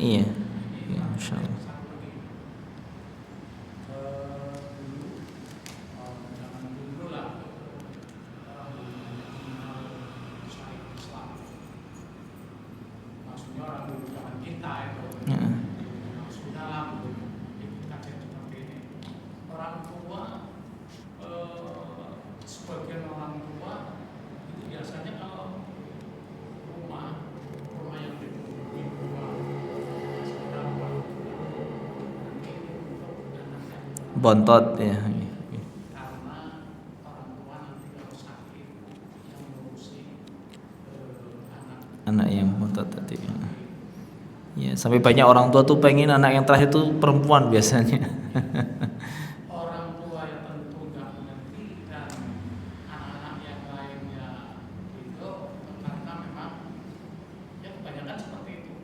Iya, ya, insyaallah. Sebagian orang tua itu biasanya kalau rumah yang dibangun Bontot ya. karena orang tua nanti kalau sakit yang ngurusi Anak yang bontot tadi. Ya, sampai banyak orang tua tuh pengen anak yang terakhir tuh perempuan biasanya. orang tua yang tentu nggak mengerti dan anak-anak yang lainnya itu karena memang ya kebanyakan seperti itu.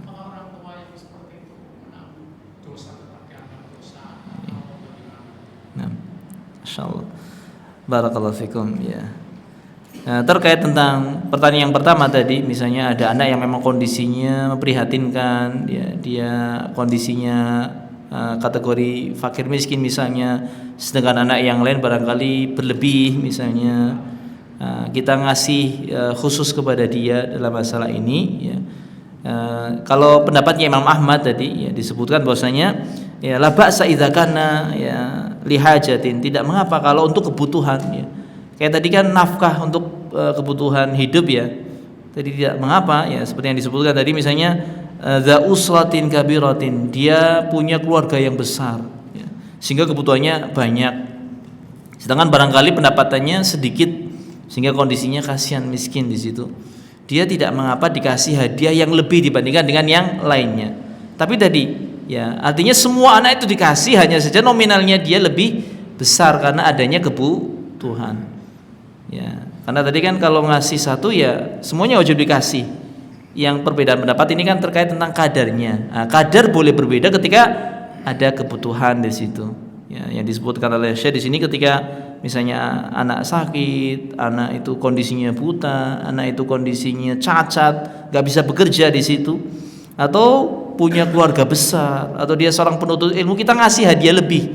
Kalau orang tua yang seperti itu menanggung dosa kebagian dosa atau bagaimana? Nah, insyaallah. Barakallahu fikum ya. Nah, terkait tentang pertanyaan yang pertama tadi, misalnya ada anak yang memang kondisinya memprihatinkan, ya, dia kondisinya kategori fakir miskin misalnya, sedangkan anak yang lain barangkali berlebih misalnya, kita ngasih khusus kepada dia dalam masalah ini. Ya. Kalau pendapatnya Imam Ahmad tadi, ya, disebutkan bahwasanya ya la ba'sa idza kana ya lihajatin, tidak mengapa kalau untuk kebutuhan ya. Kayak tadi kan nafkah untuk kebutuhan hidup ya. Tadi tidak mengapa ya, seperti yang disebutkan tadi misalnya dza usratin kabiratin, dia punya keluarga yang besar ya, sehingga kebutuhannya banyak. Sedangkan barangkali pendapatannya sedikit sehingga kondisinya kasihan miskin di situ. Dia tidak mengapa dikasih hadiah yang lebih dibandingkan dengan yang lainnya. Tapi tadi Ya, artinya semua anak itu dikasih, hanya saja nominalnya dia lebih besar karena adanya kebutuhan. Ya, karena tadi kan kalau ngasih satu ya semuanya wajib dikasih. Yang perbedaan pendapat ini kan terkait tentang kadarnya. Nah, kadar boleh berbeda ketika ada kebutuhan di situ. Ya, yang disebutkan oleh Syekh di sini ketika misalnya anak sakit, anak itu kondisinya buta, anak itu kondisinya cacat, nggak bisa bekerja di situ, atau punya keluarga besar, atau dia seorang penuntut ilmu, kita ngasih hadiah lebih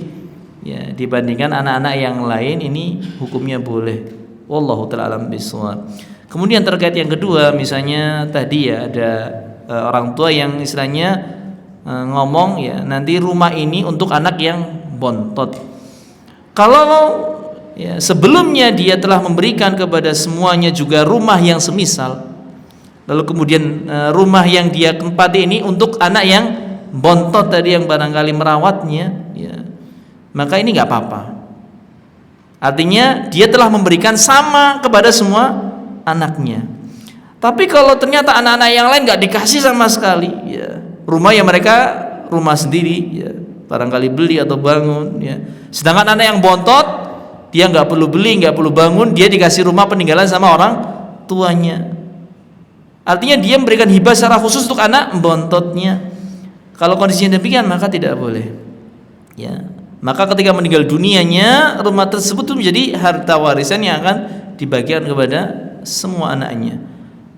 ya dibandingkan anak-anak yang lain, ini hukumnya boleh. Wallahu ta'ala alam bishawab. Kemudian terkait yang kedua, misalnya tadi ya ada orang tua yang istilahnya ngomong ya nanti rumah ini untuk anak yang bontot. Kalau ya sebelumnya dia telah memberikan kepada semuanya juga rumah yang semisal, lalu kemudian rumah yang dia tempati ini untuk anak yang bontot tadi yang barangkali merawatnya, ya, maka ini nggak apa-apa. Artinya dia telah memberikan sama kepada semua anaknya. Tapi kalau ternyata anak-anak yang lain nggak dikasih sama sekali, ya, rumah yang mereka rumah sendiri, ya, barangkali beli atau bangun, ya. Sedangkan anak yang bontot dia nggak perlu beli, nggak perlu bangun, dia dikasih rumah peninggalan sama orang tuanya. Artinya dia memberikan hibah secara khusus untuk anak bontotnya. Kalau kondisinya demikian maka tidak boleh. Ya, maka ketika meninggal dunianya rumah tersebut itu menjadi harta warisan yang akan dibagikan kepada semua anaknya.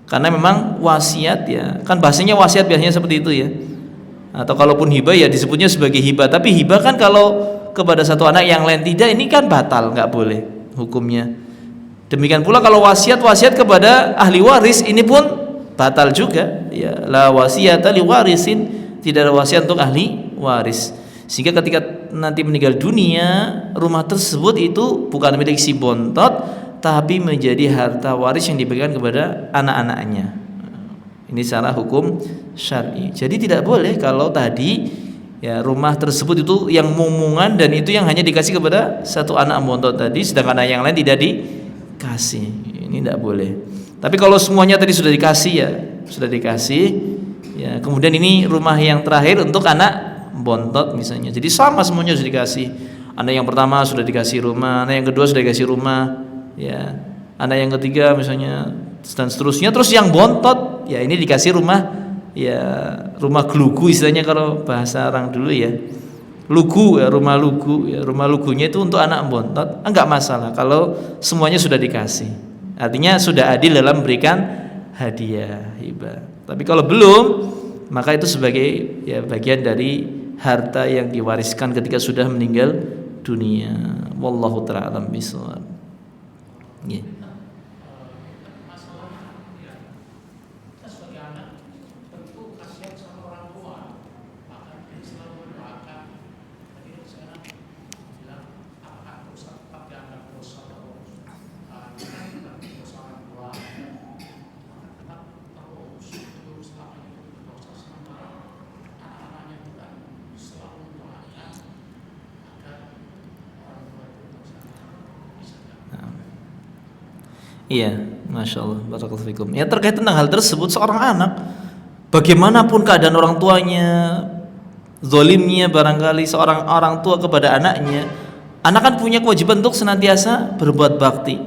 Karena memang wasiat ya, kan bahasanya wasiat biasanya seperti itu ya. Atau kalaupun hibah ya disebutnya sebagai hibah. Tapi hibah kan kalau kepada satu anak yang lain tidak, ini kan batal, nggak boleh hukumnya. Demikian pula kalau wasiat kepada ahli waris ini pun batal juga, ya, la wasiyata li warisin, tidak ada wasiat untuk ahli waris. Sehingga ketika nanti meninggal dunia, rumah tersebut itu bukan milik si bontot, tapi menjadi harta waris yang diberikan kepada anak-anaknya. Ini secara hukum syar'i. Jadi tidak boleh kalau tadi ya rumah tersebut itu yang momongan dan itu yang hanya dikasih kepada satu anak bontot tadi, sedangkan anak yang lain tidak dikasih. Ini tidak boleh. Tapi kalau semuanya tadi sudah dikasih ya, ya, kemudian ini rumah yang terakhir untuk anak bontot misalnya. Jadi sama semuanya sudah dikasih. Anak yang pertama sudah dikasih rumah, anak yang kedua sudah dikasih rumah, ya. Anak yang ketiga misalnya dan seterusnya. Terus yang bontot ya ini dikasih rumah, ya, rumah gelugu istilahnya kalau bahasa orang dulu ya. Lugu ya, rumah lugu ya, rumah lugunya itu untuk anak bontot. Enggak masalah kalau semuanya sudah dikasih. Artinya sudah adil dalam memberikan hadiah hibah. Tapi kalau belum, maka itu sebagai ya bagian dari harta yang diwariskan ketika sudah meninggal dunia. Wallahu ta'ala alam bishawab. Yeah. Iya, masya Allah, barakallahu fikum. Ya terkait tentang hal tersebut, seorang anak, bagaimanapun keadaan orang tuanya, zalimnya barangkali seorang orang tua kepada anaknya, anak kan punya kewajiban untuk senantiasa berbuat bakti.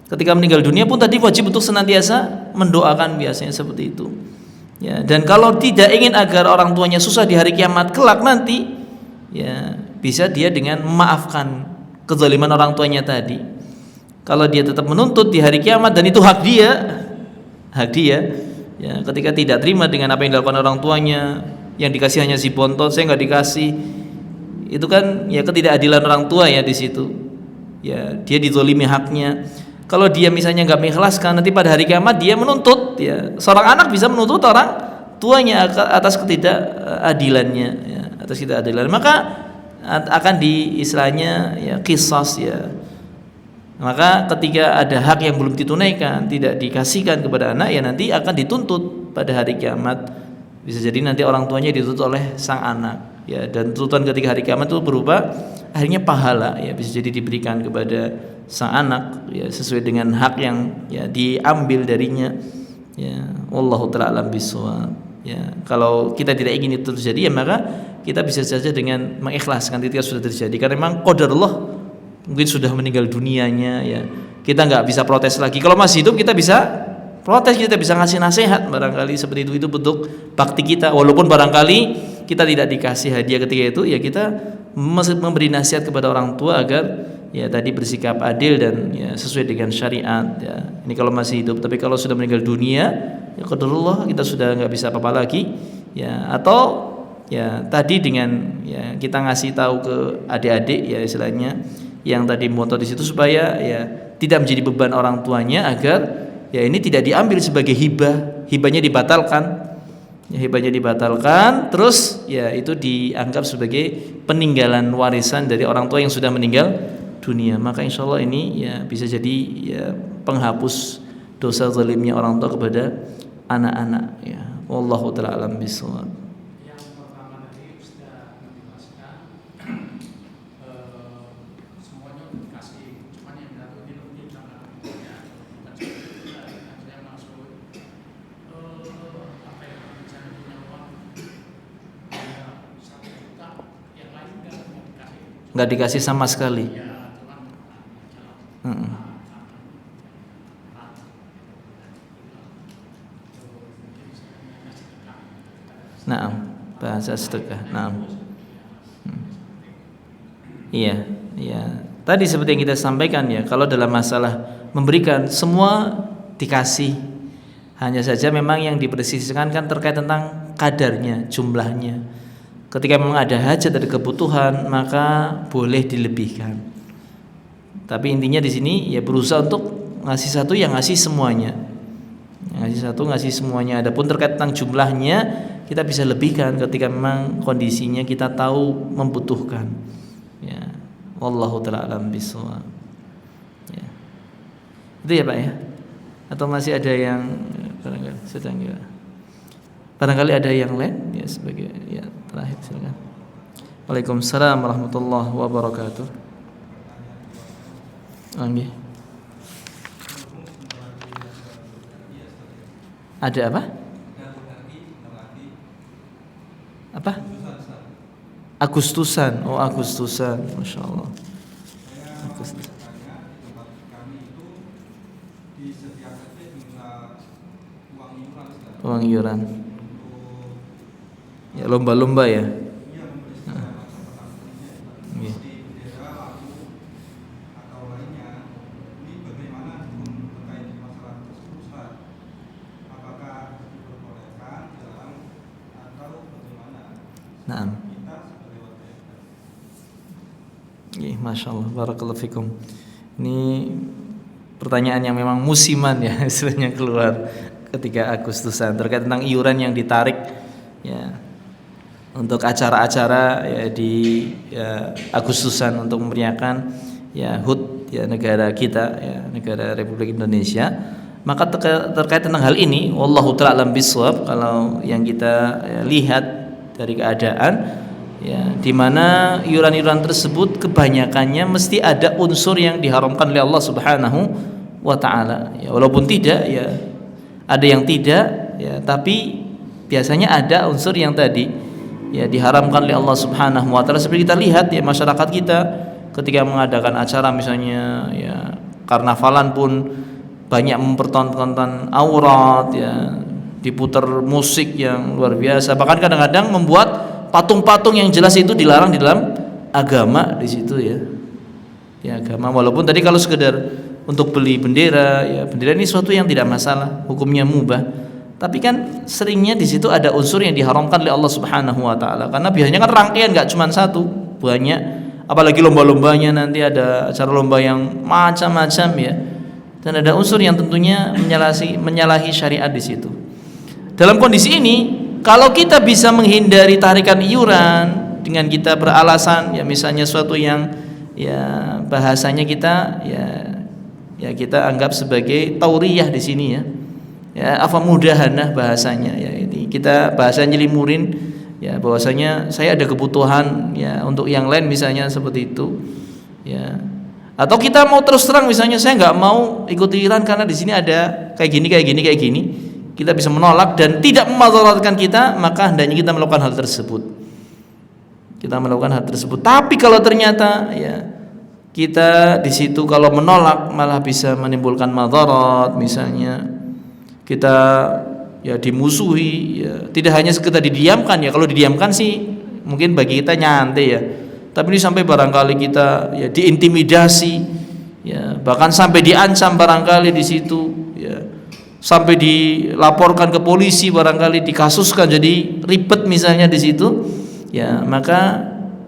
Ketika meninggal dunia pun tadi wajib untuk senantiasa mendoakan, biasanya seperti itu. Ya, dan kalau tidak ingin agar orang tuanya susah di hari kiamat kelak nanti, ya bisa dia dengan memaafkan kezaliman orang tuanya tadi. Kalau dia tetap menuntut di hari kiamat dan itu hak dia, ya, ketika tidak terima dengan apa yang dilakukan orang tuanya, yang dikasih hanya si bontot, saya nggak dikasih, itu kan ya ketidakadilan orang tua ya di situ, ya dia dizolimi haknya. Kalau dia misalnya nggak mengikhlaskan, nanti pada hari kiamat dia menuntut, ya seorang anak bisa menuntut orang tuanya atas ketidakadilannya, ya, atas ketidakadilan, maka akan istilahnya ya qisas ya. Maka ketika ada hak yang belum ditunaikan, tidak dikasihkan kepada anak, ya nanti akan dituntut pada hari kiamat. Bisa jadi nanti orang tuanya dituntut oleh sang anak, ya, dan tuntutan ketika hari kiamat itu berupa akhirnya pahala, ya, bisa jadi diberikan kepada sang anak, ya, sesuai dengan hak yang ya diambil darinya, ya. Wallahu ta'ala alam bishawab. Ya, kalau kita tidak ingin itu terjadi, ya maka kita bisa saja dengan mengikhlaskan ketika sudah terjadi, karena memang qadarullah mungkin sudah meninggal dunianya ya. Kita nggak bisa protes lagi. Kalau masih hidup kita bisa protes, kita bisa ngasih nasihat barangkali seperti itu bentuk bakti kita. Walaupun barangkali kita tidak dikasih hadiah ketika itu, ya kita memberi nasihat kepada orang tua agar ya tadi bersikap adil dan ya sesuai dengan syariat ya. Ini kalau masih hidup, tapi kalau sudah meninggal dunia ya qadarullah kita sudah nggak bisa apa-apa lagi ya. Atau ya tadi dengan ya kita ngasih tahu ke adik-adik ya istilahnya yang tadi moto di situ, supaya ya tidak menjadi beban orang tuanya, agar ya ini tidak diambil sebagai hibah, hibahnya dibatalkan. Ya, hibahnya dibatalkan, terus ya itu dianggap sebagai peninggalan warisan dari orang tua yang sudah meninggal dunia. Maka insya Allah ini ya bisa jadi ya penghapus dosa zalimnya orang tua kepada anak-anak ya. Wallahu ta'ala alam bishawab. Yang pertama tadi sudah menjelaskan semuanya udah dikasih, cuman yang satu ini lebih karena ya bukan seperti itu lah. Saya maksud apa yang misalnya punya uang ya 1 juta, yang lain nggak Dikasih sama sekali. ya. Nah, bahasa sedekah. Nah, iya. Tadi seperti yang kita sampaikan ya, kalau dalam masalah memberikan semua dikasih, hanya saja memang yang dipersiskan kan terkait tentang kadarnya, jumlahnya. Ketika memang ada hajat, ada kebutuhan, maka boleh dilebihkan. Tapi intinya di sini ya berusaha untuk ngasih satu yang ngasih semuanya. Ngasih satu ngasih semuanya. Adapun terkait tentang jumlahnya kita bisa lebihkan ketika memang kondisinya kita tahu membutuhkan. Ya. Wallahu ta'ala alam bishawab. Ya. Itu ya Pak ya. Atau masih ada yang barangkali ada yang lain ya sebagai ya terakhir silakan. Waalaikumsalam warahmatullahi wabarakatuh. Amin. Ada apa? Apa? Agustusan. Oh, Agustusan. Masya Allah. Agustusan. Uang iuran. Ya lomba-lomba ya. Naam. Masya Allah, barakallahu fikum. Ini pertanyaan yang memang musiman ya, istilahnya keluar ketika Agustusan terkait tentang iuran yang ditarik ya untuk acara-acara ya di ya, Agustusan untuk memeriahkan ya HUT ya negara kita ya negara Republik Indonesia. Maka terkait tentang hal ini, wallahu ta'ala alam bishawab, kalau yang kita ya, lihat dari keadaan ya di mana iuran-iuran tersebut kebanyakannya mesti ada unsur yang diharamkan oleh Allah Subhanahu wa taala. Ya walaupun tidak ya ada yang tidak ya, tapi biasanya ada unsur yang tadi ya diharamkan oleh Allah Subhanahu wa taala. Seperti kita lihat ya masyarakat kita ketika mengadakan acara misalnya ya karnavalan pun banyak mempertontonkan aurat ya, diputar musik yang luar biasa, bahkan kadang-kadang membuat patung-patung yang jelas itu dilarang di dalam agama di situ ya. Ya agama, walaupun tadi kalau sekedar untuk beli bendera ya, bendera ini suatu yang tidak masalah, hukumnya mubah. Tapi kan seringnya di situ ada unsur yang diharamkan oleh Allah Subhanahu wa taala. Karena biasanya kan rangkaian enggak cuma satu, banyak. Apalagi lomba-lombanya nanti ada acara lomba yang macam-macam ya. Dan ada unsur yang tentunya menyalahi syariat di situ. Dalam kondisi ini, kalau kita bisa menghindari tarikan iuran dengan kita beralasan ya misalnya suatu yang ya bahasanya kita ya kita anggap sebagai tauriyah di sini ya. Ya apa mudahanah bahasanya ya, ini kita bahasa nyelimurin ya bahwasanya saya ada kebutuhan ya untuk yang lain misalnya seperti itu ya. Atau kita mau terus terang misalnya saya nggak mau ikut iuran karena di sini ada kayak gini, kita bisa menolak dan tidak memadaratkan kita, maka hendaknya kita melakukan hal tersebut. kita melakukan hal tersebut. Tapi kalau ternyata ya kita di situ kalau menolak malah bisa menimbulkan madarat, misalnya kita ya dimusuhi, ya tidak hanya sekedar didiamkan ya. Kalau didiamkan sih mungkin bagi kita nyantai ya. Tapi ini sampai barangkali kita ya diintimidasi, ya bahkan sampai diancam barangkali di situ, ya sampai dilaporkan ke polisi, barangkali dikasuskan, jadi ribet misalnya di situ. Ya, maka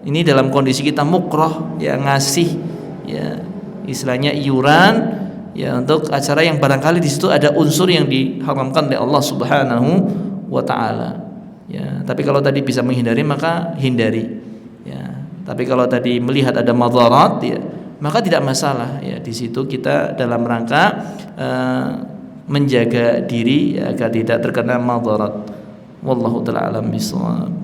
ini dalam kondisi kita mukroh, ya ngasih, ya istilahnya iuran, ya untuk acara yang barangkali di situ ada unsur yang diharamkan oleh Allah Subhanahu wa taala. Ya, tapi kalau tadi bisa menghindari maka hindari. Ya, tapi kalau tadi melihat ada madarat, ya maka tidak masalah. Ya, di situ kita dalam rangka menjaga diri ya, agar tidak terkena madarat. Wallahu taala alam bisawab.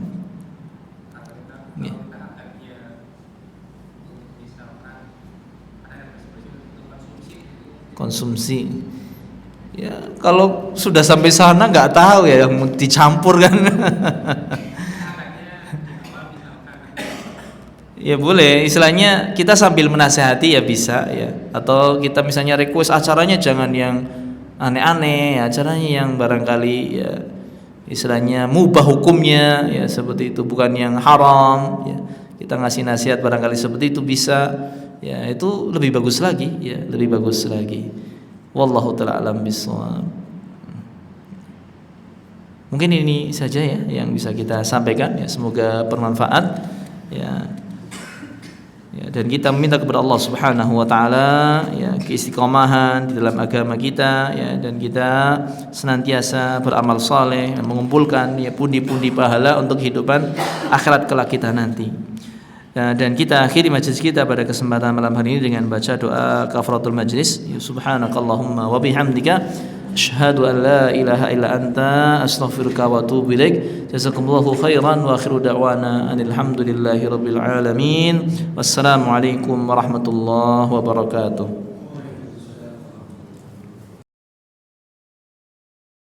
Konsumsi ya kalau sudah sampai sana nggak tahu ya yang dicampur kan. Ya boleh, istilahnya kita sambil menasehati ya bisa ya, atau kita misalnya request acaranya jangan yang aneh-aneh, acaranya yang barangkali ya istilahnya mubah hukumnya ya, seperti itu, bukan yang haram ya. Kita ngasih nasihat barangkali seperti itu bisa ya, itu lebih bagus lagi ya, lebih bagus lagi. Wallahu taala alam bisawab. Mungkin ini saja ya yang bisa kita sampaikan ya, semoga bermanfaat ya. Ya, dan kita meminta kepada Allah Subhanahu wa taala ya keistiqomahan di dalam agama kita ya, dan kita senantiasa beramal saleh, mengumpulkan ya pundi-pundi pahala untuk kehidupan akhirat kelak kita nanti. Dan kita akhiri majlis kita pada kesempatan malam hari ini dengan baca doa kafaratul majlis. Ya subhanakallahumma wa bihamdika asyhadu an la ilaha illa anta astaghfiruka wa atubu ilaik. Jazakumullahu khairan wa akhiru da'wana alhamdulillahi rabbil alamin. Wassalamu alaikum warahmatullahi wabarakatuh.